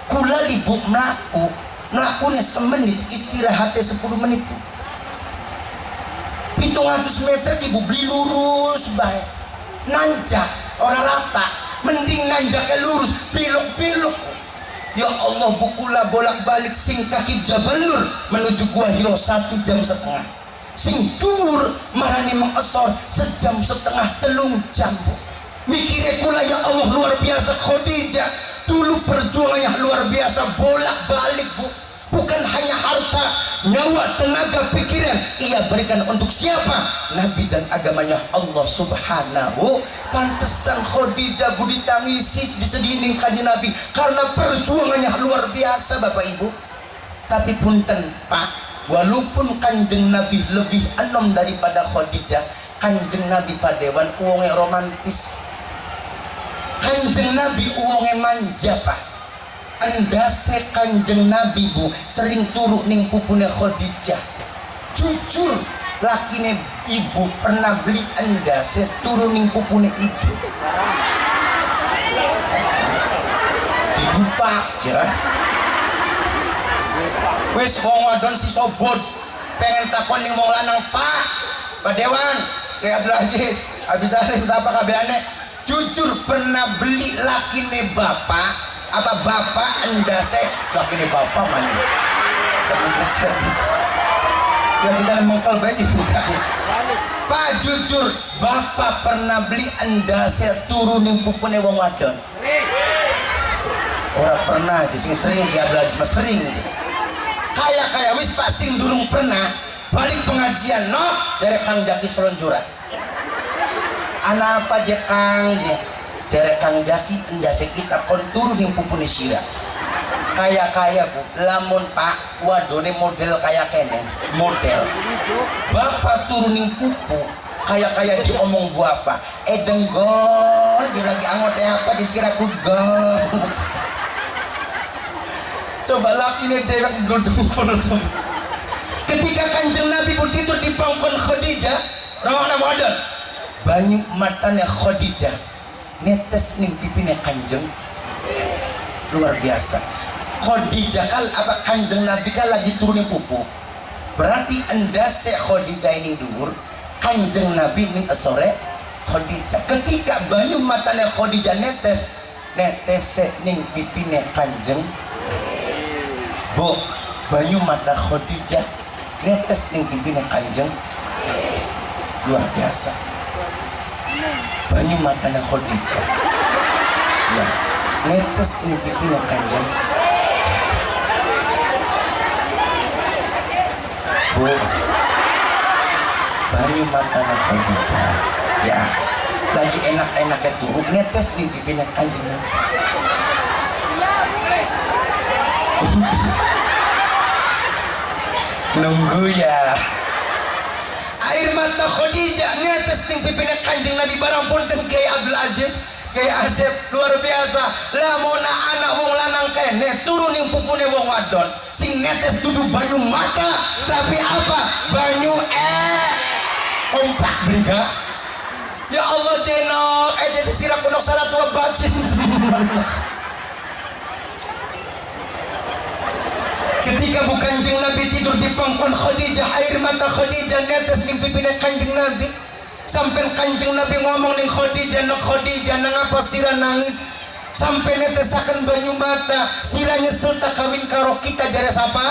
Kula ibu melakunya semenit, istirahatnya 10 menit bu. 700 meter ibu beli lurus baik, nanjak orang rata, mending nanjaknya lurus, pilok-pilok. Ya Allah bukula bolak-balik sing kaki Jabal Nur menuju Gua Hiro 1,5 jam. Sing dur marani mengesor 1,5 jam, 3 jam. Mikirnya kula ya Allah luar biasa Khadijah dulu perjuangannya luar biasa bolak-balik bu. Bukan hanya harta, nyawa, tenaga, pikiran ia berikan untuk siapa? Nabi dan agamanya Allah Subhanahu. Pantesan Khadijah bu ditangisi disedihing kanjeng Nabi karena perjuangannya luar biasa bapak ibu. Tapi punten pak, walaupun kanjeng Nabi lebih enom daripada Khadijah, kanjeng Nabi padewan uangnya romantis. Kanjeng Nabi uangnya manja pak. Endase kanjeng Nabi bu sering turu ning pupune Khadijah. Jujur lakine ibu pernah beli endase turu ning pupune ibu. Didupak cerah. Wis wong wadon si sobot pengen takon ning wong lanang Pak Dewan kayak Abdul Aziz habis alim siapa kabeane jujur pernah beli lakine bapak apa bapak endase lakine bapak mana ya kita mengkal bae sih buka Pak jujur bapak pernah beli endase turunin pupune wong wadon orang pernah aja sering ya belajar sering kayak wis Pak sing durung pernah balik pengajian no dari Kang Jaki selonjuran anak apa je Kang jere Kang Jaki endase kita kon turun ning pupune sira kaya bu lamun Pak wadone model kaya kene model bapak turun ning pupu kaya diomong bu apa denggol dia lagi angot apa disiraku gol coba laki ini dewek godong kono ketika kanjeng Nabi pun tidur di pangkon Khadijah rawana model banyak matanya Khadijah netes ning pipine kanjeng luar biasa. Khadijah kal apa kanjeng Nabi kan lagi turunin pupu berarti endase Khadijah ini dhuwur kanjeng Nabi ning sore Khadijah ketika banyu matanya Khadijah netes ning pipine kanjeng bu banyu mata Khadijah netes ning pipine kanjeng luar biasa banyu matanya Khadijah ya netes ning pipine kanjeng bu banyu matanya Khadijah ya lagi enak-enaknya turun netes ning pipine kanjeng nunggu ya. Air mata Khadijah netes ting pipina Kanjeng Nabi barang punten Kiai Abdul Aziz, Kiai Asep luar biasa. Lamona anak wong lanang kene turun ning pupune wong wadon sing netes dudu banyu mata tapi apa banyu kompak briga. Ya Allah jenok aja sisira kunok salah tua bacin. Ketika bukan Kanjeng Nabi tidur di pangkuan Khadijah, air mata Khadijah netes ning pipine Kanjeng Nabi. Sampai Kanjeng Nabi ngomong ning Khadijah, "Nok Khadijah, nang apa sira nangis?" Sampai netesaken banyu mata, sira nyesel tak kawin karo kita jare sapa?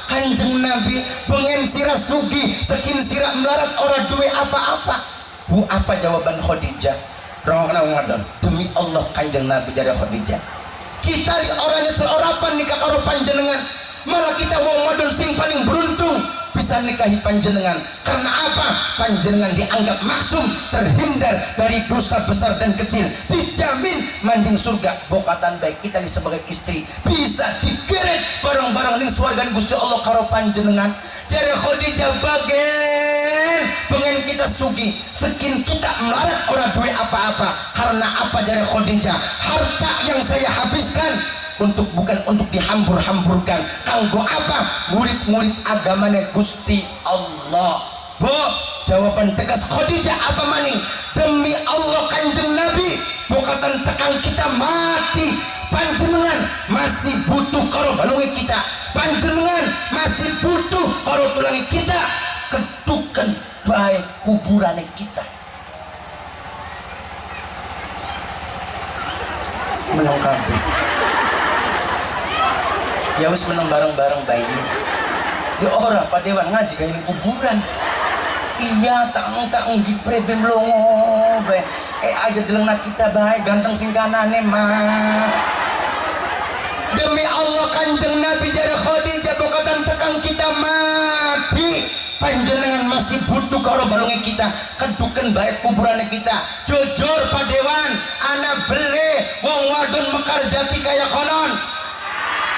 Kanjeng Nabi, pengen sira sugi, sekin sira melarat ora duwe apa-apa. Bu, apa jawaban Khadijah? Rong ngadon, demi Allah Kanjeng Nabi jare Khadijah. Kita orang nyesel ora apa nikah karo panjenengan. Malah kita wong wadon sing paling beruntung bisa nikahi panjenengan. Karena apa? Panjenengan dianggap maksum, terhindar dari dosa besar dan kecil, dijamin manjing surga. Bokatan baik kita sebagai istri bisa digeret barang-barang ning swarga Gusti Allah karo panjenengan. Jare Khadijah bagen pengen kita sugi, sekin kita melarat orang duwe apa-apa. Karena apa jare Khadijah? Harta yang saya habiskan bukan untuk dihambur-hamburkan. Kanggo apa? Murid-murid agamanya Gusti Allah. Bu, jawaban tegas Khadijah apa maning? Demi Allah Kanjeng Nabi, bukatan tekan kita mati. Panjenengan masih butuh karo balungi kita. Panjenengan masih butuh karo tulangi kita. Kedukan baik kuburannya kita. Menang kabeh. Ya wis menang bareng-bareng bayi. Ya ora Pak Dewan ngaji kayak ini kuburan. Iya tak giprebe melongo bae. Aja delengna kita bae ganteng sing kanane mah. Demi Allah Kanjeng Nabi jare Khadijah bokatan tekan kita mati. Panjenengan masih butuh karo balungi kita. Keduken bae kuburannya kita. Jujur Pak Dewan, anak beli wong wadon Mekar Jati kaya konon.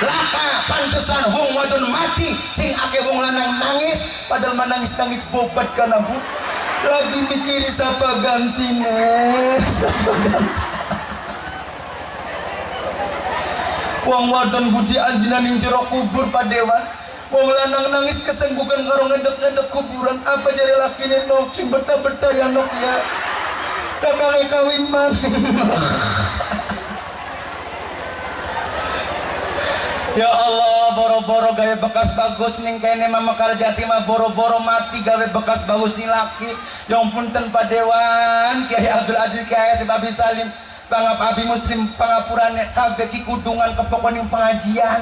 Laka pantesan wong wadon mati sing ake wong lanang nangis padahal menangis-nangis bobat kana Bu. Lagi mikiri siapa gantine, siapa ganti. Wong wadon budi anjinan ning jero kubur Pak Dewan. Wong lanang nangis kesenggukan karo ngedek-ngedek kuburan. Apa jare lakine nok sing betah-betah ya nok ya. Kakang kawin maning. Ya Allah, boro-boro gawe bekas bagus ning kene Mama Kaljati mah boro-boro mati gawe bekas bagus ning laki. Yang punten Pak Dewan, Kiai Abdul Aziz, Kiai Asep Abi Salim, pangap Abi Muslim pangapurane kabeh ki kudungan kepokon ning pengajian.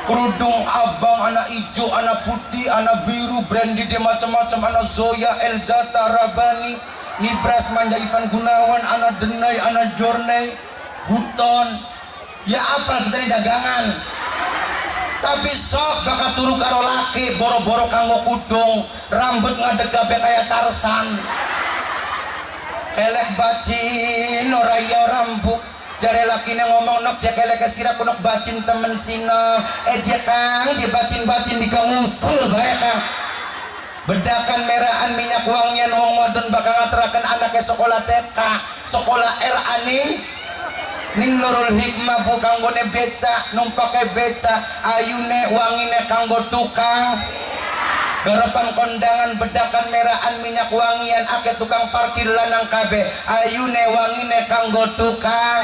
Kerudung abang, anak hijau, anak putih, anak biru, brandy de macam-macam, anak Zoya, Elzata, Rabani, Nibras, Manja, Ivan Gunawan, anak Denai, anak Jornei, Buton. Ya apa kita ini dagangan. Tapi sok bakal turu karo laki boro-boro kanggo kudung, rambut ngadeg kabeh kaya Tarsan. Kelek bacin ora ya rambut. Jare lakine ngomong nok jek kelek sira kunok bacin temen sino. Jek Kang je bacin-bacin di kangusul bae Kang. Bedakan merahan minyak wangian wong wadon bakal ngateraken anaknya sekolah TK, sekolah RA ning Nurul Hikmah bu kanggone beca, numpake beca, ayune wangine kanggo tukang garapan kondangan. Bedakan merahan minyak wangian ake tukang parkir lanang kabeh, ayune wangine kanggo tukang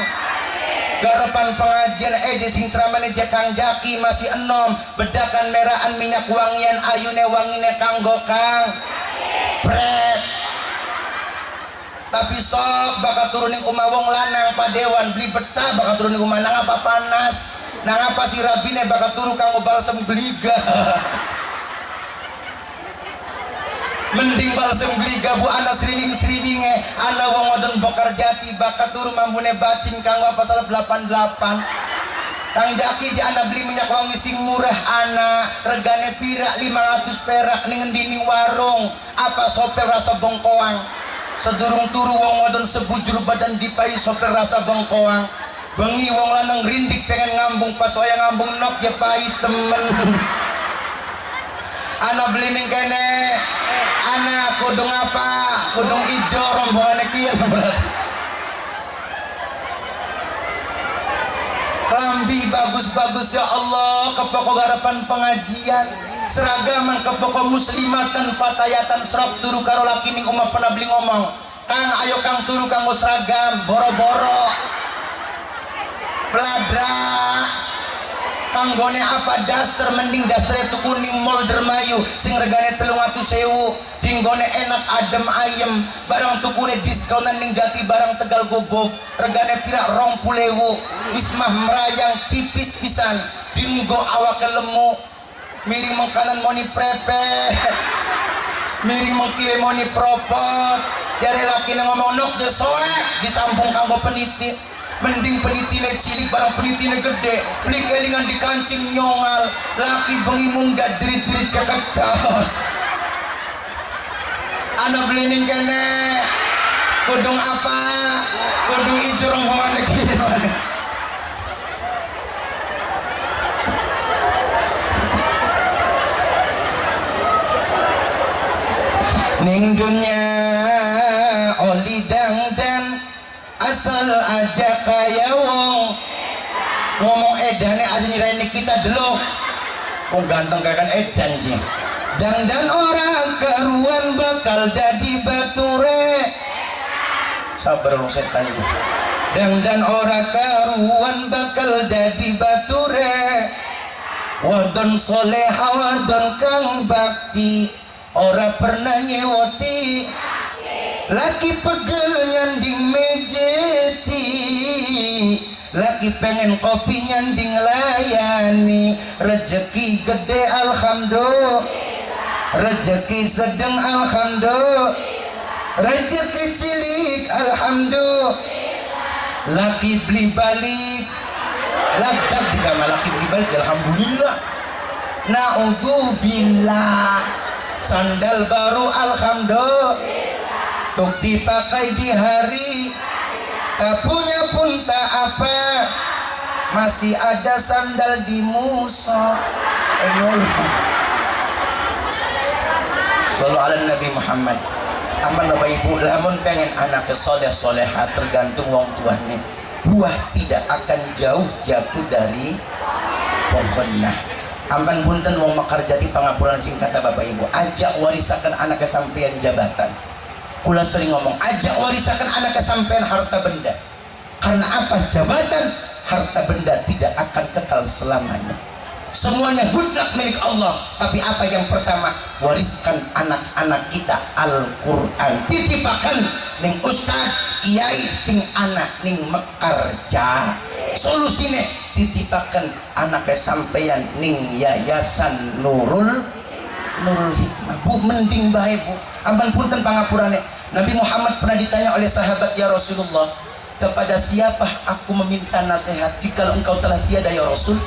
garapan pengajian sing ceramane Kang Jaki masih enom. Bedakan merahan minyak wangian, ayune wangine kanggo kang pret. Tapi sok bakal turunin umah wong lanang Pak Dewan beli betah bakal turunin umah nang apa panas, nang apa si rabine bakal turu kanggo balsem beliga. Mending balsem beliga bu anak sriwing-sriwinge anak wong wadon Bokar Jati bakal turu mambune bacin kanggo pasal 88. Kang Jaki je anak beli minyak wangi sing murah anak regane pira 500 perak ning endi ning warung apa sopir rasa bongkoang. Sedurung turu wong wadon sebujur badan dipai sopir rasa bengkoang. Bengi wong lanang rindik pengen ngambung pas waya ngambung nok je pahit temen. Anak beli ning kene. Anak kudung apa? Kudung ijo rombongan kieu berarti. Lambi bagus-bagus ya Allah, ke pokok garapan pengajian. Seragaman ke pokok muslimatan fatayatan serap turu karo laki ning omah pernah beli ngomong. Kang ayo kang turu kang seragam boro-boro. Pladra kanggone apa daster mending daster itu kuning mall Dermayu sing regane 300.000 dinggone enak adem ayem barang tukune diskonan ning Jati barang Tegal Gubuk regane pira 20.000 wis mah merayang tipis pisan dinggo awak lemu miring mengkanan moni prepe miring mengkile moni propot jare laki ngomong nok je soek disambung kanggo peniti mending penitine cilik barang penitine gede beli kelingan di kancing nyongal laki bengi munggah jerit-jerit kekecos anak beli ning kene kudung apa kudung ijo rombongan lagi ning dunya oli dangdan asal aja kaya wong ngomong edane aja nyirain kita dulu wong ganteng kayak edan sih dangdan orang karuan bakal dadi bature sabar lu setan dangdan orang karuan bakal dadi bature wadon soleha wadon kang bakti ora pernah nyewoti laki pegel nyanding mejeti laki pengen kopi nyanding layani rezeki gede alhamdulillah rezeki sedang alhamdulillah rezeki cilik alhamdulillah laki beli balik ladak di kamar laki beli balik alhamdulillah naudzubillah sandal baru alhamdulillah tuk dipakai di hari tak punya pun tak apa masih ada sandal di musa selalu ala Nabi Muhammad aman bapak ibu lamun pengen anaknya soleh soleha tergantung wong tuanya buah tidak akan jauh jatuh dari pohonnya aman punten wong makarjati pangapuran singkata bapak ibu ajak warisakan anaknya sampean jabatan kula sering ngomong ajak warisakan anak kesampean harta benda karena apa jabatan harta benda tidak akan kekal selamanya semuanya mutlak milik Allah tapi apa yang pertama wariskan anak-anak kita Al-Quran titipakan ning ustad kiai sing anak ning mekarja solusine titipakan anak kesampean ning yayasan Nurul Hikmah bu mending baik bu ampun punten pangapurane Nabi Muhammad pernah ditanya oleh sahabat ya Rasulullah kepada siapa aku meminta nasihat jika engkau telah tiada ya Rasul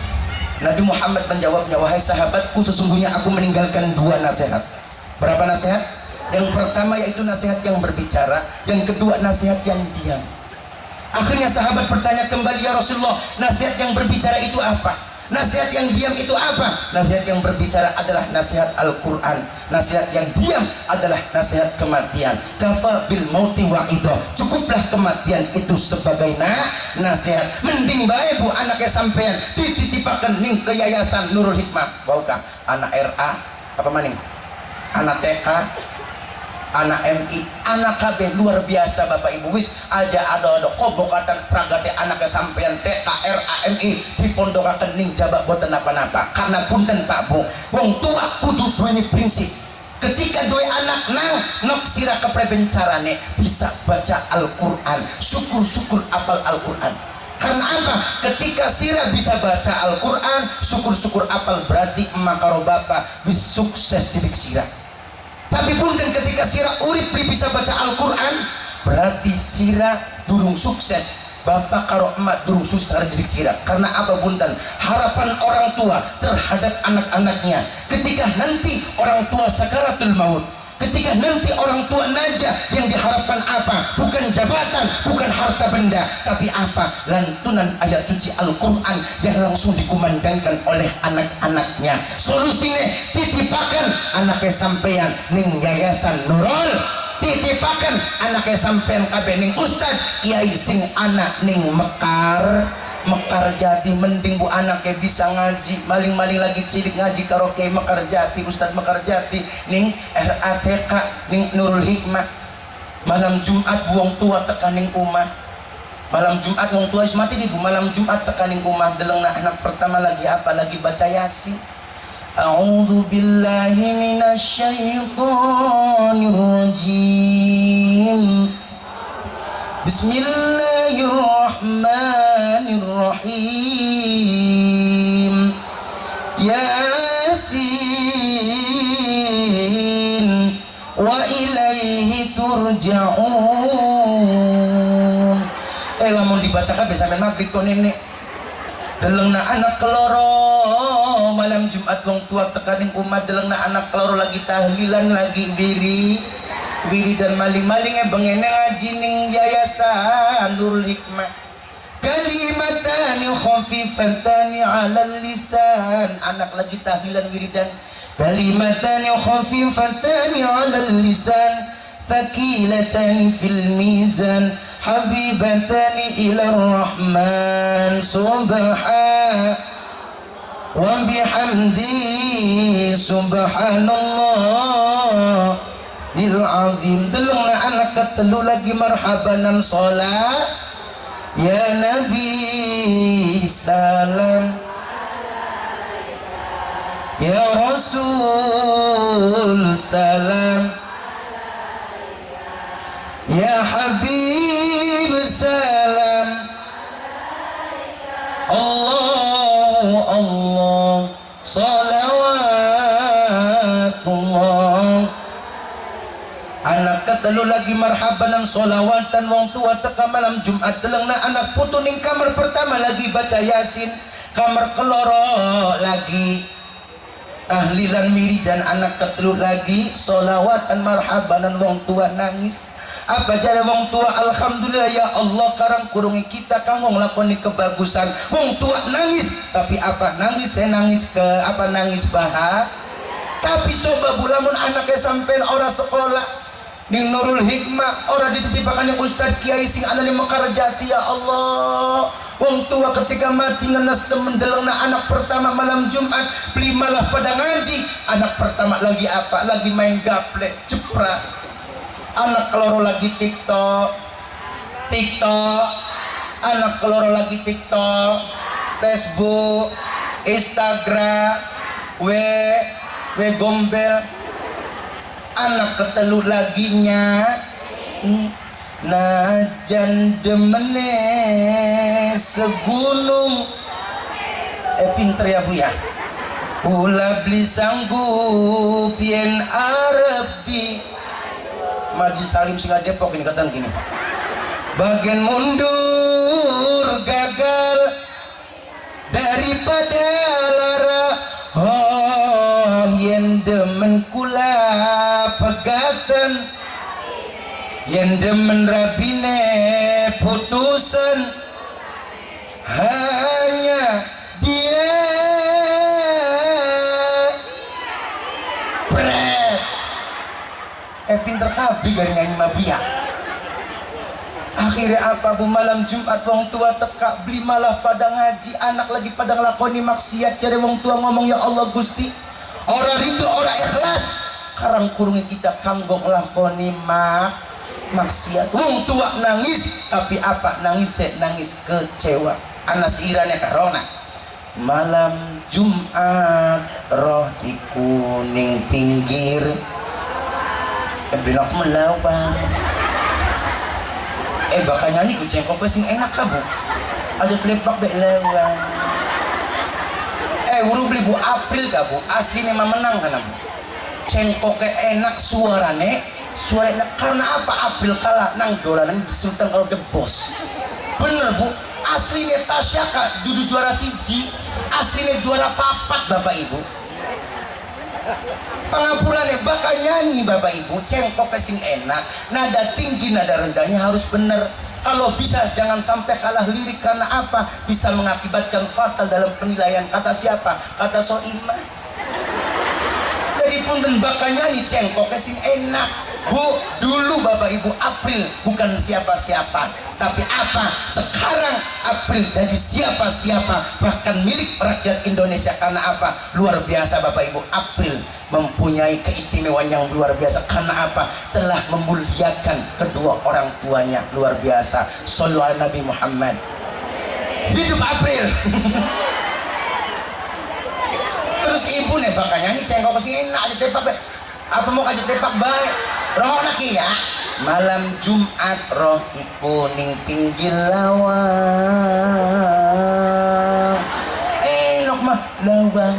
Nabi Muhammad menjawabnya wahai sahabatku sesungguhnya aku meninggalkan 2 nasihat berapa nasihat? Yang pertama yaitu nasihat yang berbicara yang kedua nasihat yang diam akhirnya sahabat bertanya kembali ya Rasulullah nasihat yang berbicara itu apa? Nasihat yang diam itu apa? Nasihat yang berbicara adalah nasihat Al-Quran. Nasihat yang diam adalah nasihat kematian. Kafa bil mauti wa'idah. Cukuplah kematian itu sebagai nasihat. Mending baik bu anaknya sampean dititipakan ning ke yayasan Nurul Hikmah. Baukah anak RA apa maning? Anak TK, anak MI, anak KB luar biasa bapak ibu wis aja ada kobokatan pragate anak sampean TK RA MI dipondokaken ning jabak boten napa-napa karena punten Pak Bu wong tua kudu duweni prinsip ketika duwe anak nok sira keprebencarane bisa baca Al-Quran syukur-syukur apal Al-Quran karena apa? Ketika sira bisa baca Al-Quran syukur-syukur apal berarti emakaro bapak wis sukses didik sira tapi pun dan ketika sira urip bisa baca Al-Quran berarti sira durung sukses bapak karo emak durung sukses didik sira karena apa punten harapan orang tua terhadap anak-anaknya ketika nanti orang tua sakaratul maut Ketika nanti orang tua naja yang diharapkan apa? Bukan jabatan, bukan harta benda, tapi apa? Lantunan ayat suci Al-Quran yang langsung dikumandangkan oleh anak-anaknya. Solusinya titipakan anaknya sampeyan ning yayasan Nurul, titipakan anaknya sampeyan kabeh ning ustad kiai sing anak ning Mekar Jati. Mending bu anaknya bisa ngaji, maling-maling lagi cilik ngaji karaoke Mekar Jati, Ustadz Mekar Jati ning RATK ning Nurul Hikmah. Malam Jumat buang tua tekaning umah, malam Jumat wong tua mati di bu, malam Jumat tekaning umah delengna anak pertama lagi apa? Lagi baca Yasin. A'udzu billahi minasyaitonir rajim. Bismillahirrahmanirrahim. Yasin wa ilaihi turja'un. Lamun dibaca kabeh sampe maghrib to nenek. Delengna anak keloro malam Jumat wong tua tekaning umat, delengna anak keloro lagi tahlilan lagi wiri dan maling-maling bengene ngaji ning yayasan Nurul Hikmah. Kalimatani khafifatani 'alal lisan, anak lagi tahlilan wiridan. Kalimatani khafifatani 'alal lisan, thaqilatani fil mizan, habibatani ila rahman subhan wa bihamdi subhanallah il azim. Delengna anak ketelu lagi marhabanan sholat. Ya Nabi salam, ya Rasul salam, ya Habib salam. Allah Allah salawatullah. Anak ketelu lagi marhabanan solawatan wong tua teka malam Jumat. Delengna anak putu ning kamar pertama lagi baca Yasin, kamar keloro lagi tahlilan miri, dan anak ketelu lagi solawatan marhabanan wong tua nangis. Apa jare wong tua? Alhamdulillah ya Allah karang kurungi kita kanggo nglakoni kebagusan. Wong tua nangis, tapi apa? Nangis nangis ke apa? Nangis bahagia. Tapi coba bulamun anaknya sampean ora sekolah ning Nurul Hikmah, ora dititipakan yang Ustadz Kiai sing ana ning Mekar Jati. Ya Allah, wong tua ketika mati ngenes temen delengna anak pertama malam Jumat beli malah pada ngaji. Anak pertama lagi apa? Lagi main gaple cepra. Anak keloro lagi TikTok. Anak keloro lagi TikTok, Facebook, Instagram, we gombel. Anak ketelu laginya najan demene segunung. Pinter ya bu ya. Kula beli sanggup yen Arabi Maji Salim singa Depok ini kata gini, bagian mundur gagal daripada lara. Oh yen demen kula pegatan, yen demen rabine putusan, hanya dia pret. Pinter kabeh gari nyanyi mabia. Akhirnya apa bu? Malam Jumat wong tua teka beli malah pada ngaji, anak lagi pada ngelakoni maksiat. Jadi wong tua ngomong ya Allah Gusti, ora rindu ora ikhlas karang kurungi kita kanggo ngelakoni maksiat. Wong tua nangis, tapi apa? Nangis kecewa. Anas irane karona malam Jumat roh iku ning pinggir bilang melawan. Bakal nyanyi kucing kopi sing enak kabu aja flipak bek lewat. Uru beli bu April kabu aslinya mah menang kan bu. Cengkoknya enak suaranya karena apa? April kalah nang dolanan di Sultan kalau the boss. Bener bu, aslinya Tasya kak judu juara siji, aslinya juara papat bapak ibu. Pangapurannya bakal nyanyi Bapak Ibu, cengkok sing enak, nada tinggi nada rendahnya harus benar. Kalau bisa jangan sampai kalah lirik, karena apa? Bisa mengakibatkan fatal dalam penilaian. Kata siapa? Kata Soimah. Jadi punten bakal nyanyi cengkok sing enak. Bu, dulu Bapak Ibu April bukan siapa-siapa, tapi apa? Sekarang April dari siapa-siapa, bahkan milik rakyat Indonesia. Karena apa? Luar biasa Bapak Ibu, April mempunyai keistimewaan yang luar biasa. Karena apa? Telah memuliakan kedua orang tuanya. Luar biasa. Shallu ala Nabi Muhammad. Hidup April. Terus ibu nih bakal nyanyi cengkok kesini enak aja tepak. Apa mau kasih tepak baik? Roh lagi ya. Malam Jumat roh kuning pinggir lawang. Enak mah lawang.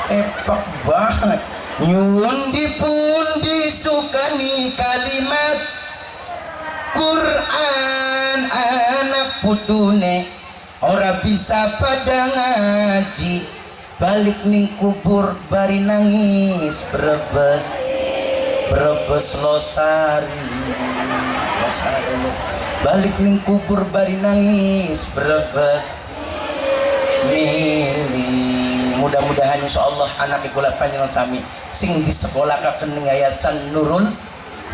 Tepak banget. Nyuwun dipundi sukani kalimat Quran anak putune ora bisa pada ngaji, balik ning kubur bari nangis Brebes Losari balik ning kubur bari nangis Brebes milih. Mudah-mudahan insyaallah anak kula panjenengan sami sing disekolahkaken ning Yayasan Nurul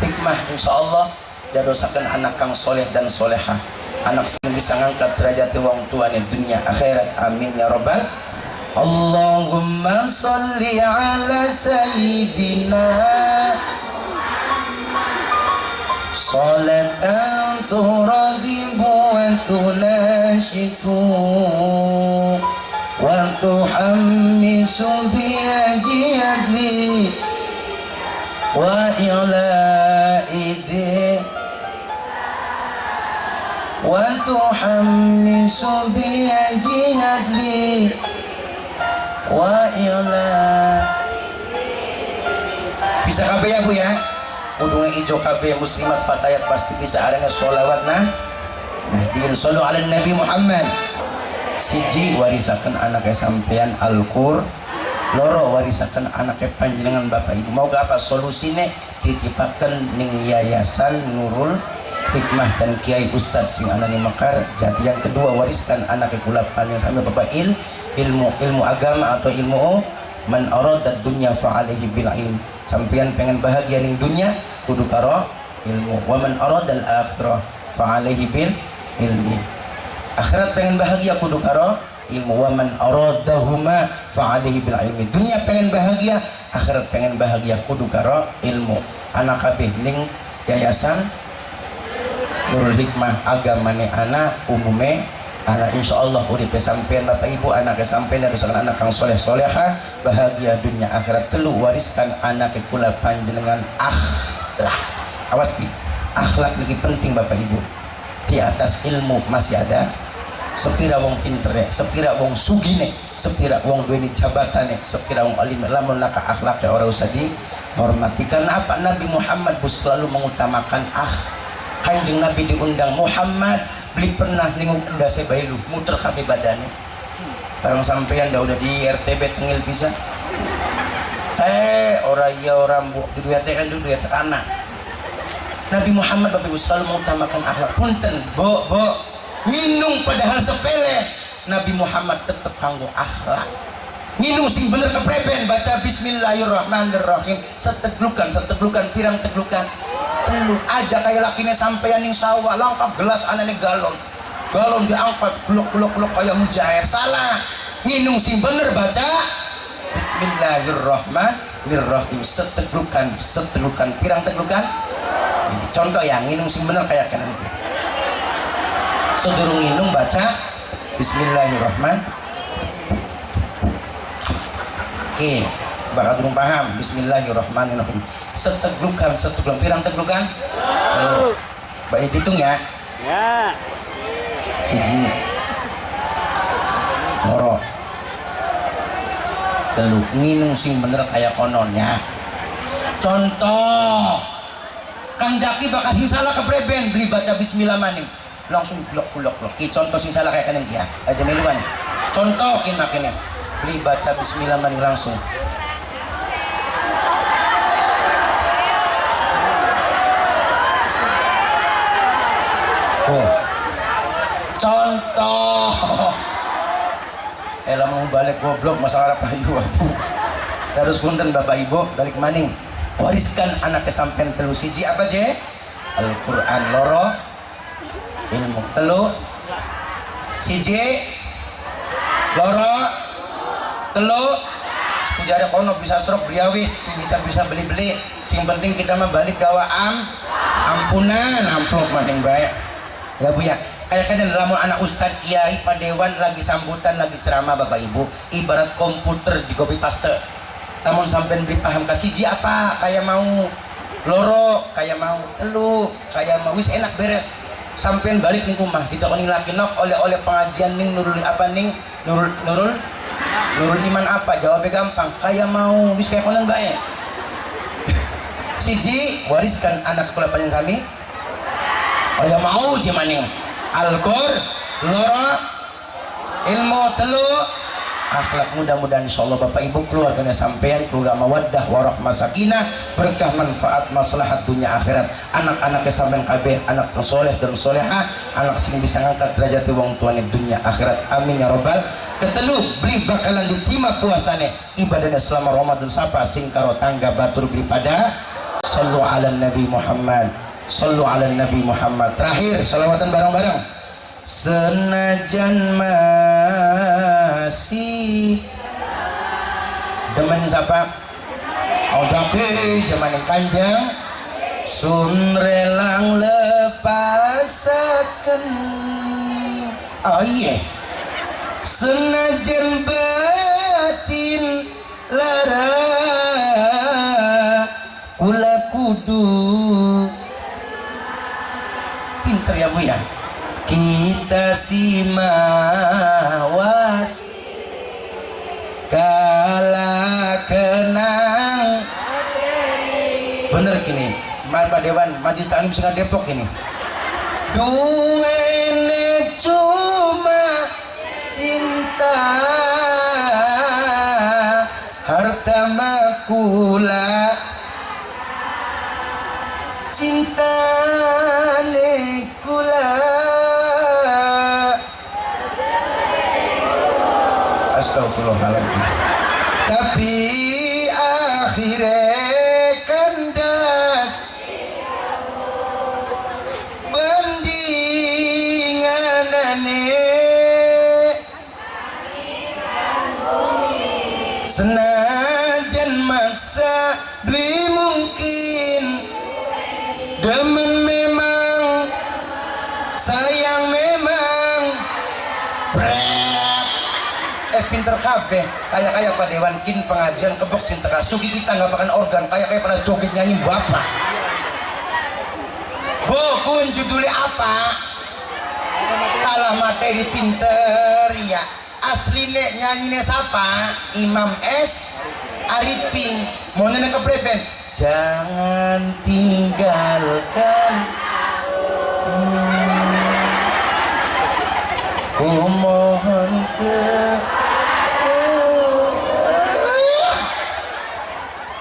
Hikmah insyaallah dadosaken anak kang soleh dan solehah, anak sing bisa ngangkat derajat wong tuane dunia akhirat. Amin ya rabbal. Allahumma sholli ala sayyidina salatan turadibu wa tunashiku wa tuhammisu biajiyadli wa ila'idi wa tuhammisu biajiyadli wa ila. Bisa KB ya Bu ya, udungnya hijau KB muslimat fatayat pasti bisa. Adanya sholawat nah sallu ala Nabi Muhammad. Siji warisakan anaknya sampean Al-Qur, loro warisakan anaknya panjenengan Bapak Ibu. Mau gak apa solusine titipaken ning Yayasan Nurul Hikmah dan Kiai Ustadz sing anani Mekar Jati. Yang kedua wariskan anaknya kula panjenengan sampai Bapak ilmu agama atau ilmu man arada dunya fa alaihi bil ilm. Sampeyan pengen bahagia ning dunya kudu karo ilmu. Wa man arada al akhirah fa alaihi bil ilmi. Akhirat pengen bahagia kudu karo ilmu. Wa man aradahuma fa alaihi bil ilmi. Dunya pengen bahagia, akhirat pengen bahagia kudu karo ilmu. Anak kabeh ning Yayasan Nurul Hikmah agamane anak umume anak insyaallah uripe sampean Bapak Ibu anaknya sampean harus anak kang soleh soleha bahagia dunia akhirat. Telu wariskan anak kula panjenengan akhlak. Awas ki, akhlak lagi penting Bapak Ibu. Di atas ilmu masih ada sepira wong pintere, sepira wong sugine, sepira wong duweni jabatane, sepira wong alim, lamun naka akhlak ora usah dihormati. Karena apa? Nabi Muhammad selalu mengutamakan Kanjeng Nabi diundang Muhammad beli pernah nengok endase bayi lu muter kabeh badannya. Barang sampean dah udah di RTB tengil bisa. Ora iya orang bu di duit kan duit anak. Nabi Muhammad Bapak Ibu selalu mengutamakan akhlak. Punten, bo nyinung padahal sepele. Nabi Muhammad tetap kanggo akhlak. Nyinung sing bener kepreben baca bismillahirrahmanirrahim. Seteglukan pirang teglukan. Telu aja kayak lakinya sampeyan ning sawah lengkap gelas anane galon diangkat blok kayak mujair. Salah, nginung sing bener baca bismillahirrahmanirrahim. Seteglukan pirang teglukan. Contoh ya, nginung sing bener kayak kanan itu. Sedurung nginung baca bismillahirrahmanirrahim. Oke, bakal durung paham bismillahirrahmanirrahim. Seteglukan pirang teglukan. Baik hitung ya. Ya. Siji. Loro. Telu nginung sing bener kayak kononnya. Contoh Kang Jaki bakal sing salah kepreben beli baca bismillah maning langsung blok. Ki contoh sing salah kayak kanan ya. Aja miluan. Contoh ki makene. beli baca bismillah maning langsung. Oh. Contoh. Elah mau balik goblok masalah payu aku. Terus punten Bapak Ibu balik maning. Wariskan anak kesampean telu siji apa je? Al-Qur'an loro, ilmu telu, siji loro, telu. Pujara kono bisa serok briawis, bisa beli-beli. Sing penting kita mah balik gawa ampunan, amplop maning bae. Ya Bu ya. Kayak lamun anak ustad kiai padewan lagi sambutan lagi ceramah Bapak Ibu, ibarat komputer di copy paste. Namun sampean beri paham kasih ji apa kayak mau loro kayak mau telu kayak mau wis enak beres sampean balik ning rumah ditakoni laki nok oleh pengajian ning nurul apa ning nurul iman apa jawabnya gampang kayak mau wis kayak konon bae. Siji wariskan anak sekolah panjang sami kayak mau je maning Al-Qur loro ilmu telu akhlak. Mudah-mudahan insyaallah Bapak Ibu keluarganya sampean keluarga mawaddah warahmah sakinah berkah manfaat maslahat dunia akhirat. Anak-anaknya sampean kabeh anak soleh dan solehah, anak sing bisa ngangkat derajat wong tuane dunia akhirat. Amin ya robbal. Ketelu beli bakalan diterima puasane ibadahnya selama Ramadan sapa sing karo tangga batur beli pada sallu ala nabi Muhammad, sallu ala nabi Muhammad. Terakhir selawatan bareng-bareng. Senajan masih demen siapa? Oke, zaman kanjeng sun relang lepasaken. Oh iya, senajan batin lara kula kudu pinter ya Bu ya. Kita simawas kala kenang bener gini Pak Dewan Majelis Taklim Singkat Depok ini duwene cuma cinta harta makula cinta nekula. Astagfirullahaladzim. Tapi akhirnya kandas bandinganane senajan maksa beli mungkin demen memang sayang memang pinter kabeh kayak Pak Dewan kin pengajian kebok sing teka sugi kita nggak makan organ kayak pada joget nyanyi bapak bukun judulnya apa kalah materi pinter ya asli nek nyanyi siapa Imam S Arifin mau nenek kepreben jangan tinggalkan ku mohon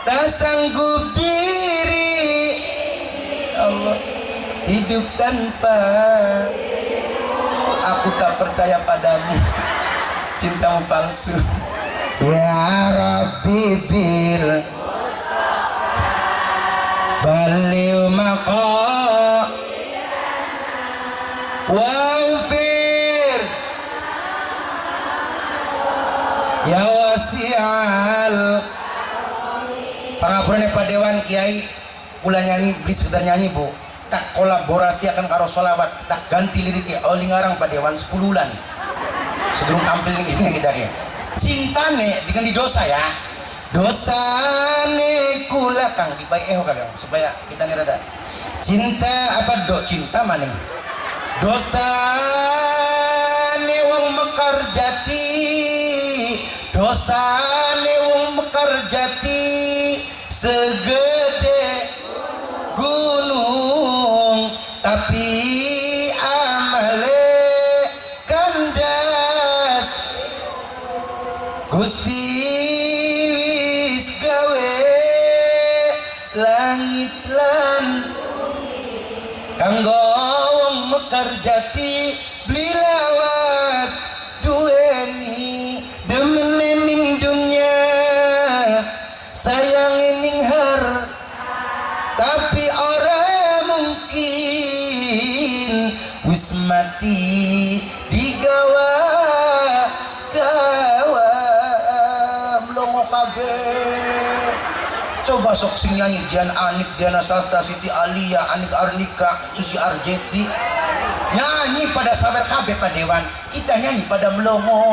tak sanggup diri Allah hidup tanpa aku tak percaya padamu cintamu palsu ya Rabbi bil balil maqa wafir ya wasi'al pangapuran Pak Dewan Kiai pula nyanyi beli sekedar nyanyi Bu tak kolaborasi akan karo solawat tak ganti liriknya oli ngarang Pak Dewan 10 bulan sebelum tampil ini kita ya cintane dengan di dosa ya dosane kula kang dibaik kagak supaya kita nih rada cinta apa cinta maning dosane wong mekar jati dosane wong mekar jati segede gunung tapi amale kandas Gusti karjati beli lawas dueni demenening dunya sayang ening har tapi orang mungkin wis mati digawa gawa melongo kabeh. Coba sok sing nyanyi Dian Anik, Diana Sasta, Siti Alia, Anik Arnika, Susi Arjeti nyanyi pada sabar kabeh Pak Dewan, kita nyanyi pada melongo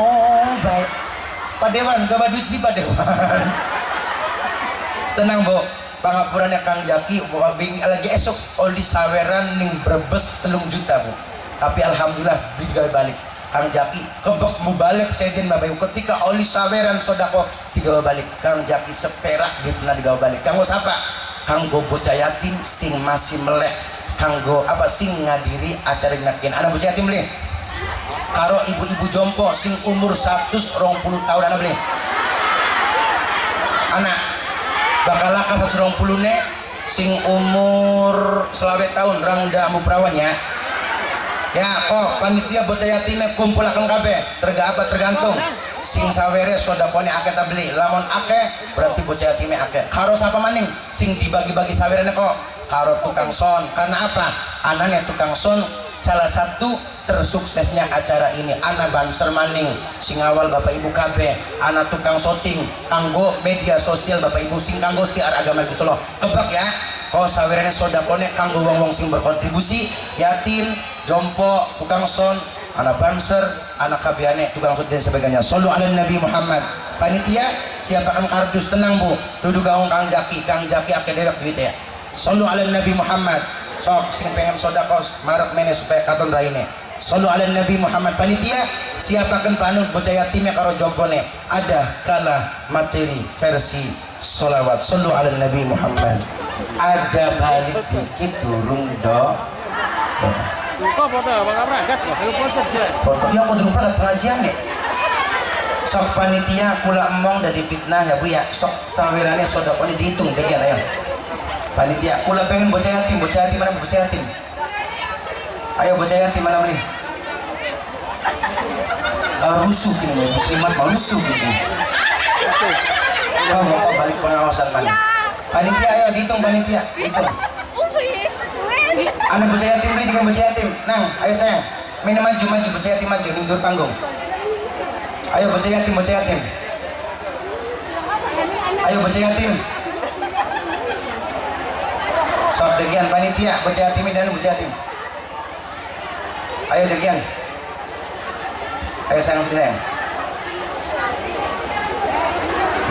baik Pak Dewan, gak duit di Pak Dewan. Tenang Bu, pangapurannya Kang Jaki bing lagi esok oli saweran ning Brebes 3 juta Bu, tapi alhamdulillah bigal balik Kang Jaki kebek mu balik sejen Bapak Ibu ketika oli saweran sodako digawa balik Kang Jaki seperak dia pernah digawa balik kanggo siapa? Kanggo bocah yatim sing masih melek kanggo apa sing ngadiri acara dinakin anak bocah yatim beli karo ibu-ibu jompo sing umur 120 tahun anak beli anak bakal laka 120 ne sing umur selawe tahun rangda amu perawannya ya kok panitia bocah yatimnya kumpulakan kabeh tergantung sing sawere sodakone akeh ta beli lamun akeh berarti bocah yatimnya akeh karo sapa maning sing dibagi-bagi sawerene kok karo tukang son karena apa anaknya tukang son salah satu tersuksesnya acara ini anak banser maning sing awal Bapak Ibu kabeh anak tukang shooting kanggo media sosial Bapak Ibu sing kanggo siar agama gitu loh kebak ya kok sawerene sodakone kanggo wong-wong sing berkontribusi yatim jompo tukang son anak banser anak kabiane tukang shooting dan sebagainya sallu ala Nabi Muhammad panitia siapakan kardus tenang Bu duduk gaung Kang Jaki akeh dewek duit ya sallu ala Nabi Muhammad sok sing pengen sodakos marek mene supaya katon raine sallu ala Nabi Muhammad panitia siapakan panut bocah yatimnya karo jompone ada kala materi versi solawat sallu ala Nabi Muhammad aja balik dikit turung do kok foto Bang Abragat kok foto yang mau berupa pengajian nih sok panitia kula emong dari fitnah ya Bu ya sok sawerane sodakone dihitung jadi ayo panitia kula pengen bocah yatim mana bocah yatim ayo bocah yatim mana beli rusuh gini muslimat mau rusuh gitu mau balik pengawasan mana panitia ayo dihitung panitia hitung anak bocah yatim beli juga bocah yatim nang ayo sayang main maju bocah yatim maju nindur panggung ayo bocah yatim ayo bocah yatim sok degian panitia bocah yatim dan bocah yatim ayo degian ayo sayang sayang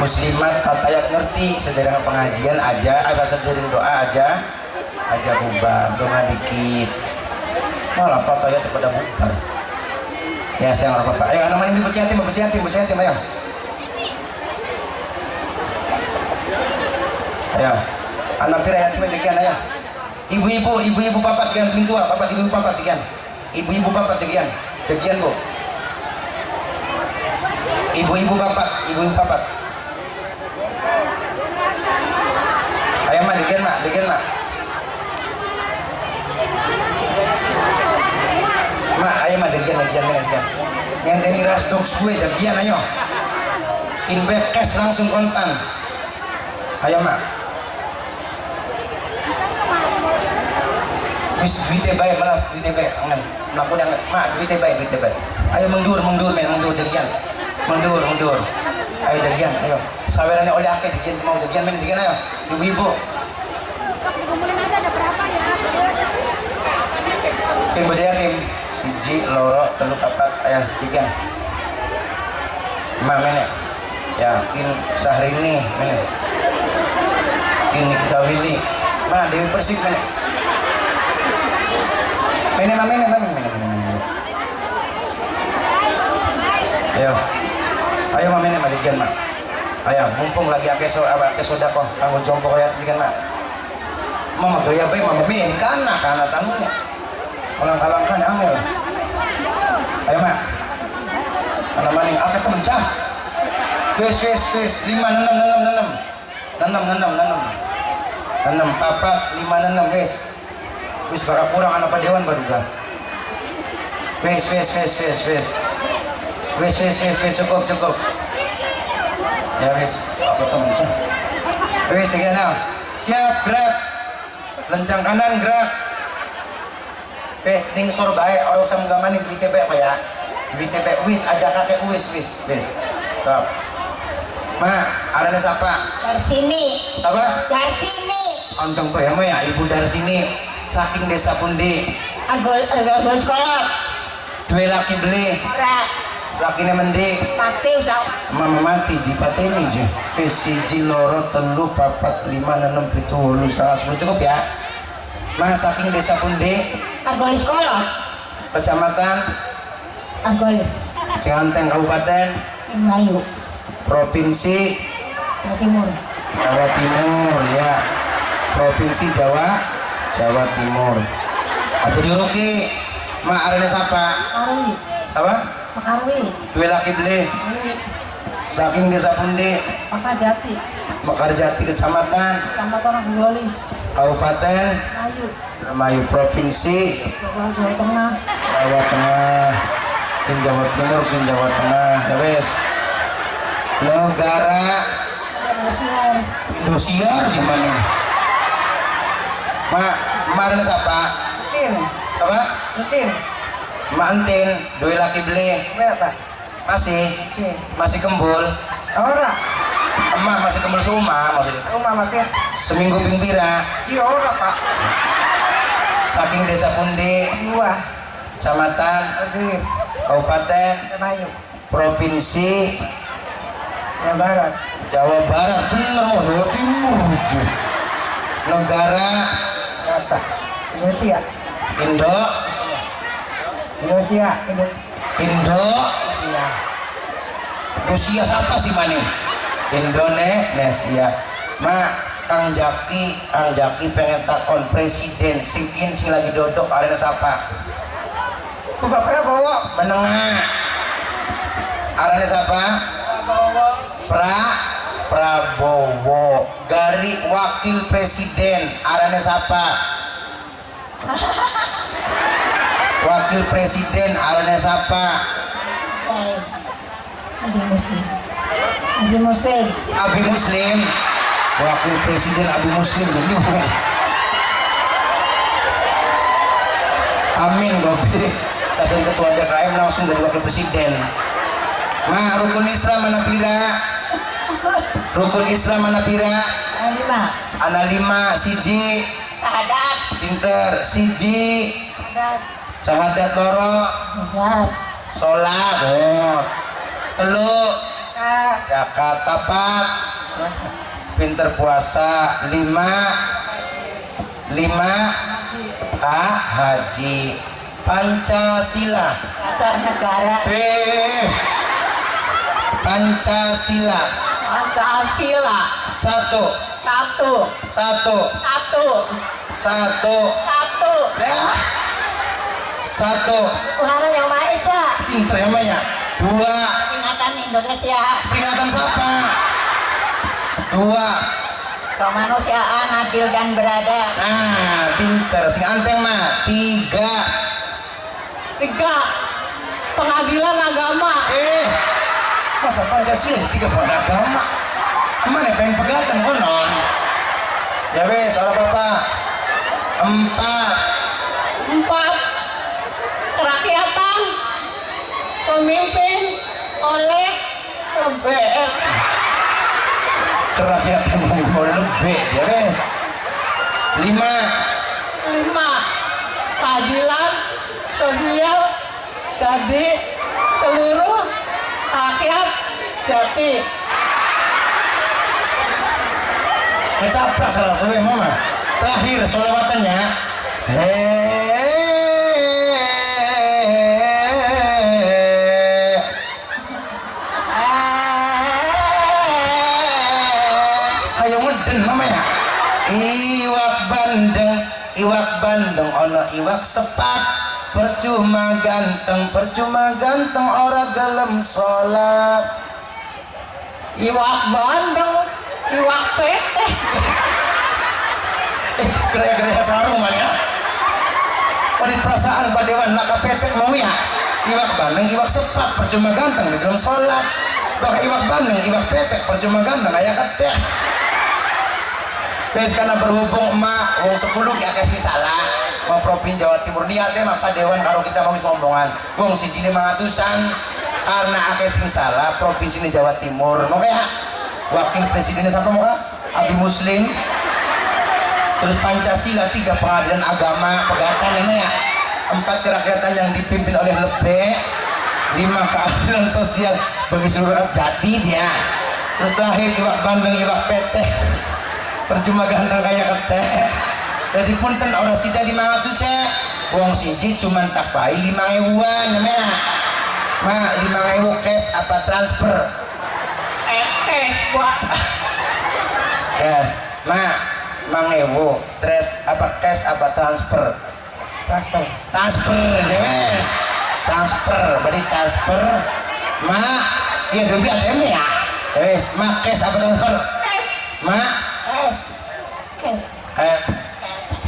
muslimat fatayat ngerti sederhana pengajian aja apa sederhana doa aja bubar doa dikit malah fatayat pada bubar ya sayang apa-apa ayo anak main di bocah yatim ayo anak pira yatim degian ayo ibu-ibu papat degian sing tua papat ibu papat degian ibu-ibu papat degian Bu ibu-ibu papat ayo mak degian mak ayo mak degian yang dari ras dog gue degian ayo kinbet cash langsung kontan ayo mak wis duitnya baik malas duitnya baik angan melakukan yang mak duitnya baik ayo mundur degian mundur ayo degian ayo sawerannya oleh akeh degian mau degian ayo ibu-ibu tim bocah yatim siji loro telu papat ayo degian mak mene ya kin Sahrini mene kin Nikita Willy mak Dewi Persik mene ayo mamene malikan mak ayo mumpung lagi akeh sodako kanggo jompo kaya dikan mak mama gaya bae mama mene kana tamunya ulang-alangkan angel ayo mak ana maning akeh kemencah wis 5 6 papat 5 6 wis bakal kurang anak Pak Dewan baru Wes, cukup. Ya wes, apa temen sih? Wes, sekian now. Siap, gerak. Lencang kanan, gerak. Wes, ning sor bae, orang usah menggamani BTP apa ya? BTP, wis, ada kakek wis. Stop. Ma, ada siapa? Dari sini. Apa? Dari sini. Ontong ya, Ma ya, ibu dari sini. Saking desa pundi. Agol sekolah. Dua laki beli. Ora Lakine mending. mati usah. Mama mati di pateni je. Siji loro telu papat lima enam pitu wolu salah sepuluh cukup ya. Ma saking desa pundi. Agol sekolah. Kecamatan Agol Singanteng Kabupaten Melayu. Provinsi Jawa Timur. Jawa Timur ya. Provinsi Jawa Timur. Aja diuruki. Ma arene sapa? Karwi. Apa? Makarwi. Dua laki beli. Saking desa pundi. Makajati. Mekarjati Kecamatan Kecamatan Agolis. Kabupaten Melayu. Mayu Provinsi Jawa Tengah. Jawa Tengah Kin Jawa Timur Kin Jawa Tengah ya wes negara Indosiar gimana Ma kemarin siapa Tim. apa Tim. mantin dua laki beli Berapa? masih kembul Ora. emak masih kembul semua maksudnya Rumah mampir. seminggu pingpira Iya ora Pak. saking desa pundi Dua. Kecamatan Agolis. Kabupaten Melayu. Provinsi Jawa Barat. Jawa Barat bener mau Jawa Timur cuy. Negara Jakarta. Indonesia. Indonesia siapa sih mani Indonesia Kang Jaki pengen takon presiden sing lagi dodok arena siapa Bapak Prabowo. menengah arena siapa Prabowo dari wakil presiden arane siapa wakil presiden arane siapa Abi Muslim wakil presiden Abi Muslim jadi amin gobi kata ketua DKM langsung dari wakil presiden rukun Islam mana pira ana 5 siji Sahadat. pinter siji sahadat loro sholat telu zakat papat pinter puasa 5 haji Pancasila Dasar negara. Pancasila satu Tuhan yang Maha Esa. pinter ya Maya 2 Peringatan Indonesia. peringatan siapa 2 Kemanusiaan adil dan beradab. pinter sing anteng mah 3 Pengadilan agama. masa Pancasila 3 agama mana pengen pegatan konon ya wes orang bapak 4 Kerakyatan pemimpin oleh LBR. kerakyatan mau lebih ya wes 5 Keadilan sosial bagi seluruh rakyat Jati. ngecaprak salah sesuai mama terakhir sholawatannya kayak meden mama ya iwak bandeng ono iwak sepat percuma ganteng ora gelem sholat Iwak bandeng, iwak pete. Gereja sarung man ya. Pada perasaan pada dewan nak petek mau ya iwak bandeng iwak sepat percuma ganteng di dalam sholat baka iwak bandeng iwak petek percuma ganteng kayak ketek. Wes karena berhubung emak wong 10 ya kasih salah mau provinsi Jawa Timur niatnya maka dewan kalau kita mau ngomongan wong siji 500-an karena akeh sing salah provinsi ini Jawa Timur mau ya wakil presidennya siapa mau Abi Muslim terus Pancasila 3 pengadilan agama pegatan ini ya 4 kerakyatan yang dipimpin oleh Lebek 5 keadilan sosial bagi seluruh rakyat Jati ya terus terakhir iwak bandeng iwak petek percuma ganteng kayak ketek jadi punten orang sida 500 ya wong siji cuman tak bayi 5.000-an ya mak 5.000 cash apa transfer cash buat cash mak 5.000 cash apa transfer transfer yes transfer berarti transfer mak iya dulu ATM ya yes mak cash apa transfer mak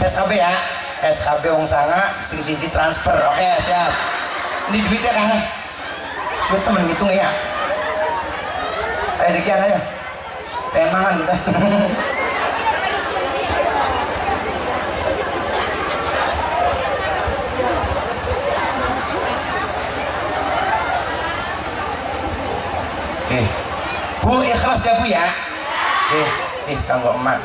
SKB ya SKB wong sanga sing siji transfer oke siap ini duitnya kan sudah temen ngitung ya ayo sekian aja pemangan kita oke Bu ikhlas ya Bu ya oke kanggo emak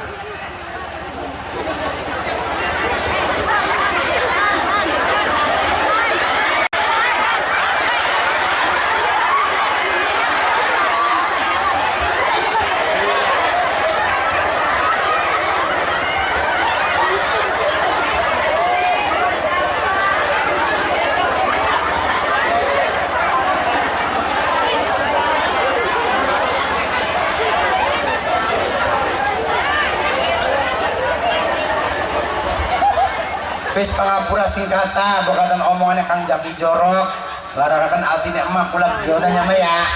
wis pangapura singkata bokatan omongannya Kang Jaki jorok lararakan artinya emak kulak jodoh nyama ya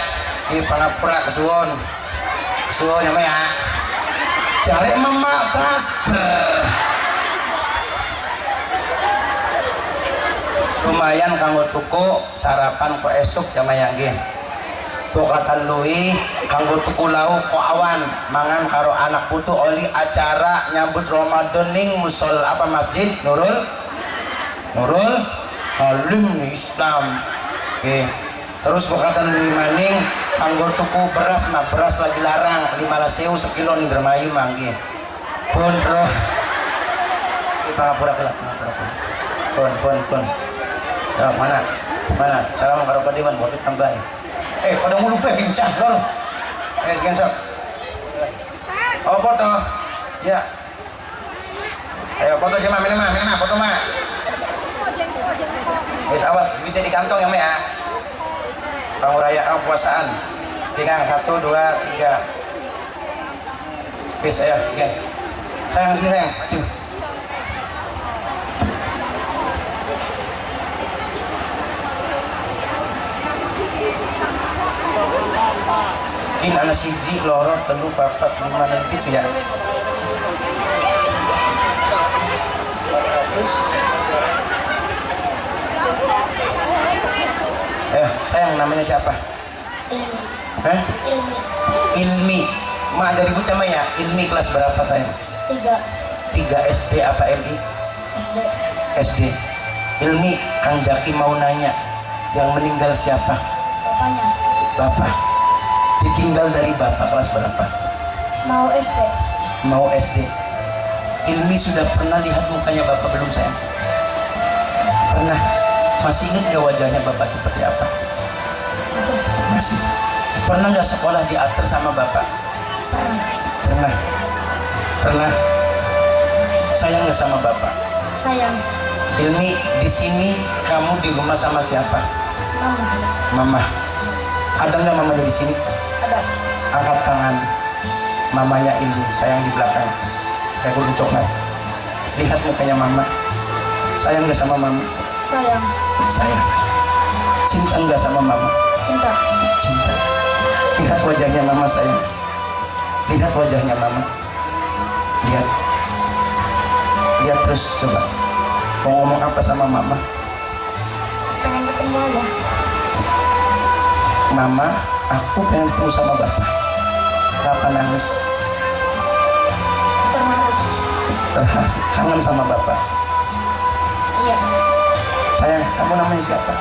di pangapura kesuwun nyama ya cari emak transfer lumayan kanggo tuku sarapan ko esuk nyama yang gini bokatan lui kanggo tuku lauk ko awan mangan karo anak putu oli acara nyambut Ramadan ning musol apa masjid Nurul Halim Islam oke terus bokatan lui maning kanggo tuku beras nah beras lagi larang 15.000 sekilo ning Dermayu manggi pun terus di pangapura kelak pun ya, mana salam karo padiwan buat tambahin pada mulu pe bincang lor gensok oh foto ya ayo foto sih mah foto mah wis awat duitnya di kantong ya mah ya Bang Raya puasaan pegang 1 2 3 wis ayo sayang sini sayang maju mungkin anak siji loro telu papat 5 dan gitu ya sayang namanya siapa? Ilmi mak jadi bocah mah ya Ilmi kelas berapa sayang? 3 SD apa MI? SD Ilmi Kang Jaki mau nanya yang meninggal siapa? Bapak ditinggal dari bapak kelas berapa? Mau SD Ilmi sudah pernah lihat mukanya bapak belum sayang? Pernah. Masih ingat gak wajahnya bapak seperti apa? Masih. Pernah gak sekolah diatur sama bapak? Pernah. Sayang gak sama bapak? Sayang. Ilmi di sini kamu di rumah sama siapa? Mama. Ada nggak mamanya di sini? Ada. Angkat tangan. Mamanya Ilmi, sayang di belakang. Kayak kudu coklat. Lihat mukanya mama. Sayang nggak sama mama? Sayang. Cinta nggak sama mama? Cinta. Lihat wajahnya mama sayang. Lihat wajahnya mama. Lihat terus coba. Mau ngomong apa sama mama? Saya. Mama, aku pengen ketemu sama bapak. Kenapa nangis? Terharu. Terharu, kangen sama bapak. Iya. Sayang, kamu namanya siapa?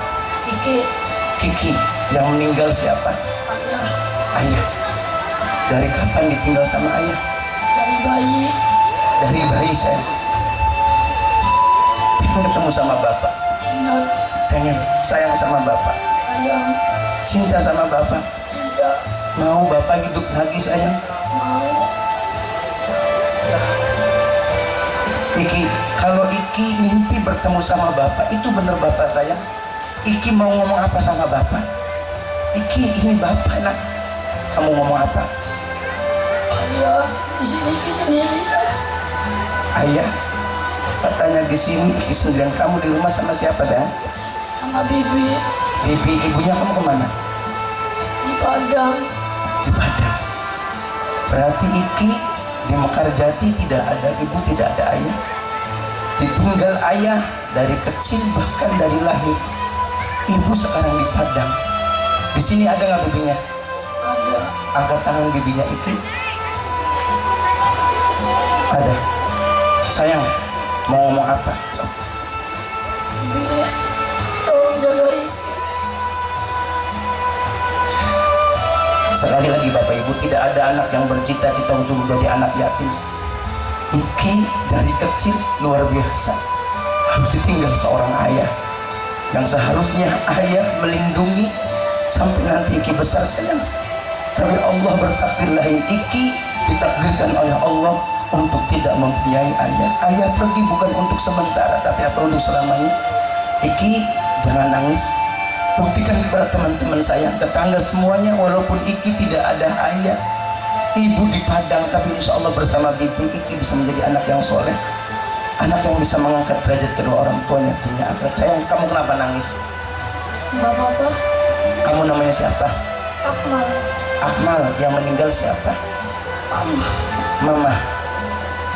Iki Kiki. Yang meninggal siapa? ayah Ayah. Dari kapan ditinggal sama ayah? dari bayi. Dari bayi saya. Pengen ketemu sama bapak. Ingat Pengen sayang sama bapak. ayah Cinta sama bapak. tidak Mau bapak hidup lagi sayang. mau. Iki, kalau Iki mimpi bertemu sama bapak, itu bener bapak sayang. Iki mau ngomong apa sama bapak? Iki, ini bapak nak. Kamu ngomong apa? Ayah di sini sendirian. Ayah, katanya di sini Iki sendirian. Kamu di rumah sama siapa sayang? Sama bibi Bibi, ibunya kamu kemana? di Padang. Di Padang. Berarti Iki di Mekarjati tidak ada ibu, tidak ada ayah. Ditinggal ayah dari kecil, bahkan dari lahir. Ibu sekarang di Padang. Di sini ada nggak bibinya? Ada Angkat tangan bibinya Iki. Ada. Sayang, mau ngomong apa? bibi tolong jaga Iki. Sekali lagi Bapak Ibu, tidak ada anak yang bercita-cita untuk menjadi anak yatim. Iki dari kecil luar biasa harus ditinggal seorang ayah yang seharusnya ayah melindungi sampai nanti Iki besar sayang. Tapi Allah bertakdir lain. Iki ditakdirkan oleh Allah untuk tidak mempunyai ayah. Ayah pergi bukan untuk sementara, tapi apa untuk selamanya. Iki jangan nangis. Buktikan kepada teman-teman saya, tetangga semuanya, walaupun Iki tidak ada ayah, ibu di Padang, tapi insya Allah bersama bibi Iki bisa menjadi anak yang soleh, anak yang bisa mengangkat derajat kedua orang tuanya dunia akhirat. Sayang, kamu kenapa nangis? Nggak apa-apa. Kamu namanya siapa? Akmal. Akmal. Yang meninggal siapa? Mama.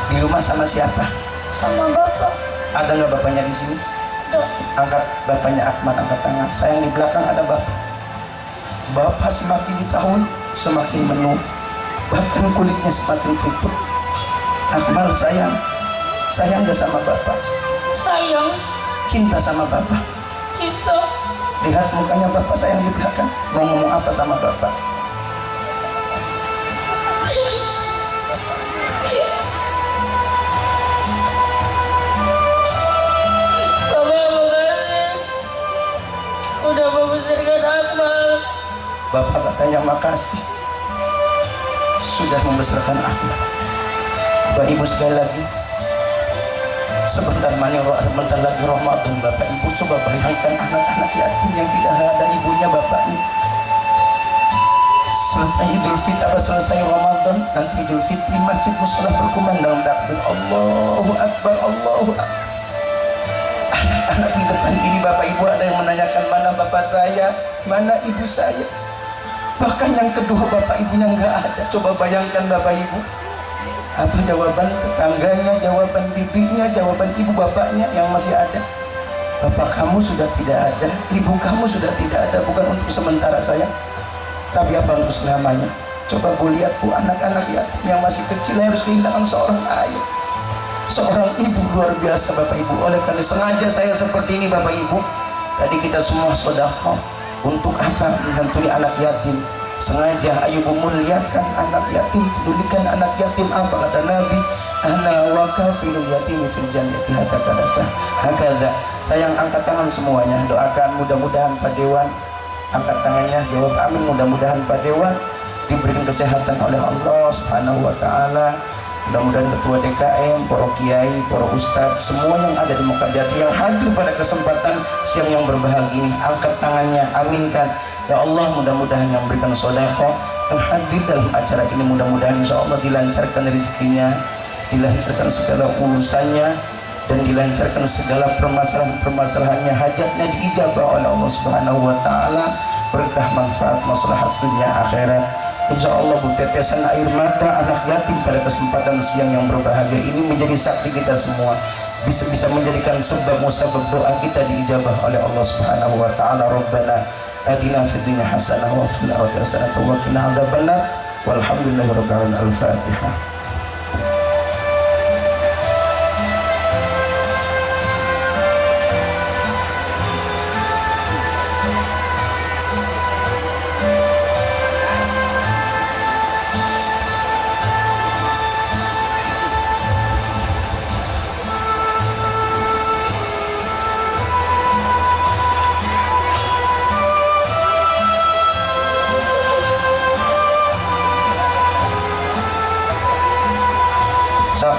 Di rumah sama siapa? Sama bapak. Ada nggak bapaknya di sini? Ada. Angkat bapaknya Akmal, angkat tangan. Sayang, di belakang ada bapak. Bapak semakin tahun semakin menua, bahkan kulitnya semakin putih. Akmal sayang, sayang gak sama bapak? Sayang. Cinta sama bapak? Kita. Lihat mukanya bapak sayang di belakang. Mau ngomong apa sama bapak? Udah membesarkan Akmal. Bapak katanya makasih sudah membesarkan Akmal. Bapak Ibu sekali lagi, sebentar lagi Ramadan. Bapak Ibu coba bayangkan anak-anak yatim yang tidak ada ibunya bapaknya. Selesai Idul Fitri, selesai Ramadan, nanti Idul Fitri masjid mushola berkumandang takbir Allahu Akbar, Allahu Akbar. Anak-anak di depan ini Bapak Ibu ada yang menanyakan mana bapak saya, mana ibu saya. Bahkan yang kedua bapak ibunya nggak ada. Coba bayangkan Bapak Ibu, apa jawaban tetangganya, jawaban bibinya, jawaban ibu bapaknya yang masih ada. Bapak kamu sudah tidak ada, ibu kamu sudah tidak ada, bukan untuk sementara saya, tapi apa untuk selamanya. Coba Bu lihat Bu, anak-anak yatim yang masih kecil harus kehilangan seorang ayah, seorang ibu luar biasa Bapak Ibu. Oleh karena sengaja saya seperti ini Bapak Ibu. Tadi kita semua sedekah untuk apa? Menyantuni anak yatim. Sengaja ayo memuliakan anak yatim, pedulikan anak yatim. Apa kata Nabi? Ana wa kafilul yatim fil jannati hakadha. Hakadha. Sayang, angkat tangan semuanya. Doakan mudah-mudahan Pak Dewan angkat tangannya, jawab amin. Mudah-mudahan Pak Dewan diberikan kesehatan oleh Allah Subhanahu wa taala. Mudah-mudahan ketua DKM, para kiai, para ustadz, semua yang ada di Mekarjati yang hadir pada kesempatan siang yang berbahagia ini, angkat tangannya, aminkan. Ya Allah, mudah-mudahan yang memberikan sedekah yang hadir dalam acara ini, mudah-mudahan insya Allah dilancarkan rezekinya, dilancarkan segala urusannya, dan dilancarkan segala permasalahannya, hajatnya diijabah oleh Allah Subhanahu wa taala, berkah manfaat maslahat dunia akhirat. Insya Allah tetesan air mata anak yatim pada kesempatan siang yang berbahagia ini menjadi saksi kita semua. bisa menjadikan sebab musabab doa kita diijabah oleh Allah Subhanahu wa taala. Rabbana atina fid dunya hasanah wa fil akhirati hasanah wa qina adzabannar. Walhamdulillahirabbil alamin. Al-Fatihah.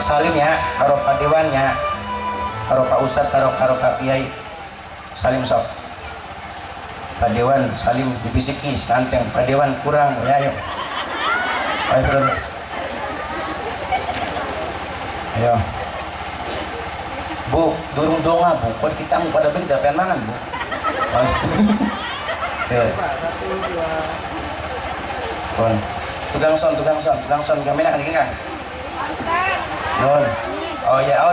Salim ya, karo Pak Dewan ya, karo Pak Ustadz, karo Pak Kiai. Salim sok. Pak Dewan salim dibisiki sekanteng. Pak Dewan kurang ya, ayo. Ayo bro. Ayo. Bu, durung donga bu, kon kita mau pada benda pengen mangan bu. Kon, tukang son, kami nak ini kan? Nun. Oh ya.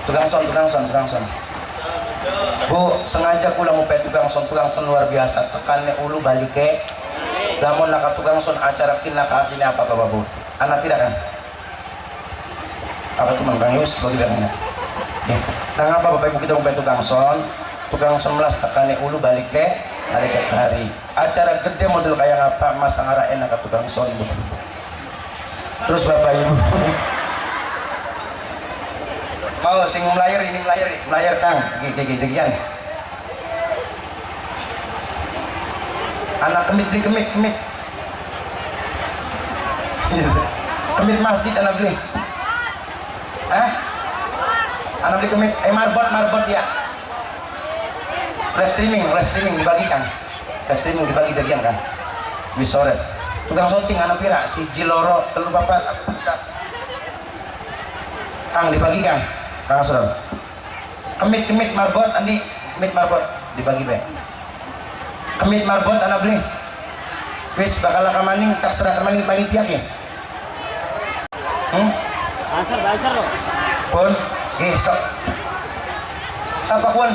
Tukang son. Bu, sengaja kula mau tukang son luar biasa. Tekannya ulu balik ke. Lamun nak tukang son acara kin nak artinya apa Bapak Bu? Anak tidak kan? Apa tuh Bang Yus bagaimana? Ya. Nah apa Bapak Ibu kita mau tukang son melas tekannya ulu balik ke hari. Acara gede model kayak apa masang arah enak tukang son Bu. Terus Bapak Ibu mau sing melayar Kang gigi-gigian anak kemit masjid anak beli anak beli kemit marbot ya live streaming dibagikan dibagi jagian kan wisoret tukang shooting anak pira si Jiloro telu papat Kang dibagi Kang Saudara kemit marbot andi kemit marbot dibagi be kemit marbot anak beli wis bakal kamaning tak serah kamaning panitia ya Banser loh pun sok siapa pun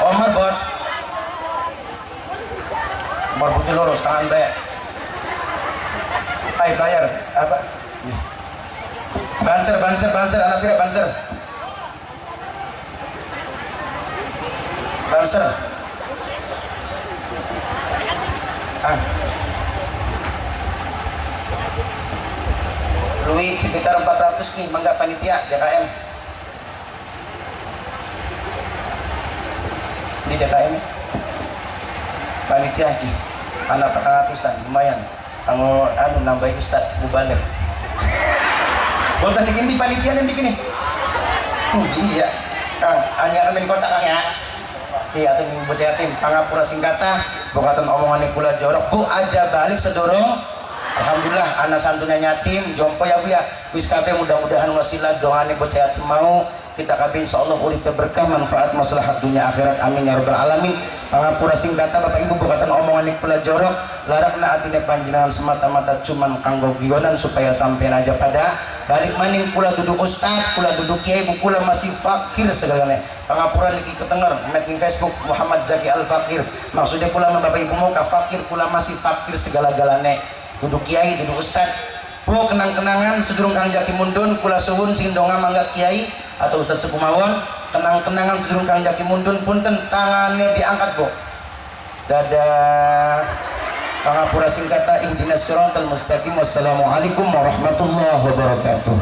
marbot putih lurus tangan baik bayar apa banser anak tidak banser Lui sekitar 400 nih mangga panitia DKM di DKM panitia di anak ratusan lumayan anu nambah Ustadz Mubalik botan bikin di panitia yang bikin nih iya Kang hanya kami di kota Kang ya iya tuh bocah yatim pangapura singkata bokatan omongan kula jorok bu aja balik sedorong alhamdulillah anak santunnya yatim jompo ya bu ya wis kabeh mudah-mudahan wasilah doane bocah yatim mau kita kabeh insyaallah urip berkah manfaat maslahat dunia akhirat amin ya rabbal alamin pangapura singkata Bapak Ibu bokatan omongan kula jorok larakna atine panjenengan semata-mata cuman kanggo gionan supaya sampean aja pada balik maning kula duduk ustad kula duduk kiai kula masih fakir segalanya pangapura lagi ketenger meeting Facebook Muhammad Zaki Al Fakir maksudnya kula Bapak Ibu mau ka fakir kula masih fakir segala-galane duduk kiai duduk ustad bu kenang-kenangan sedurung Kang Jaki Mundun kula suwun sing donga mangga kiai atau Ustad Sekumawon kenang-kenangan sedurung Kang Jaki Mundun punten tangannya diangkat bu dadah pangapura singkata ihdinas siratal mustaqim wassalamualaikum warahmatullahi wabarakatuh.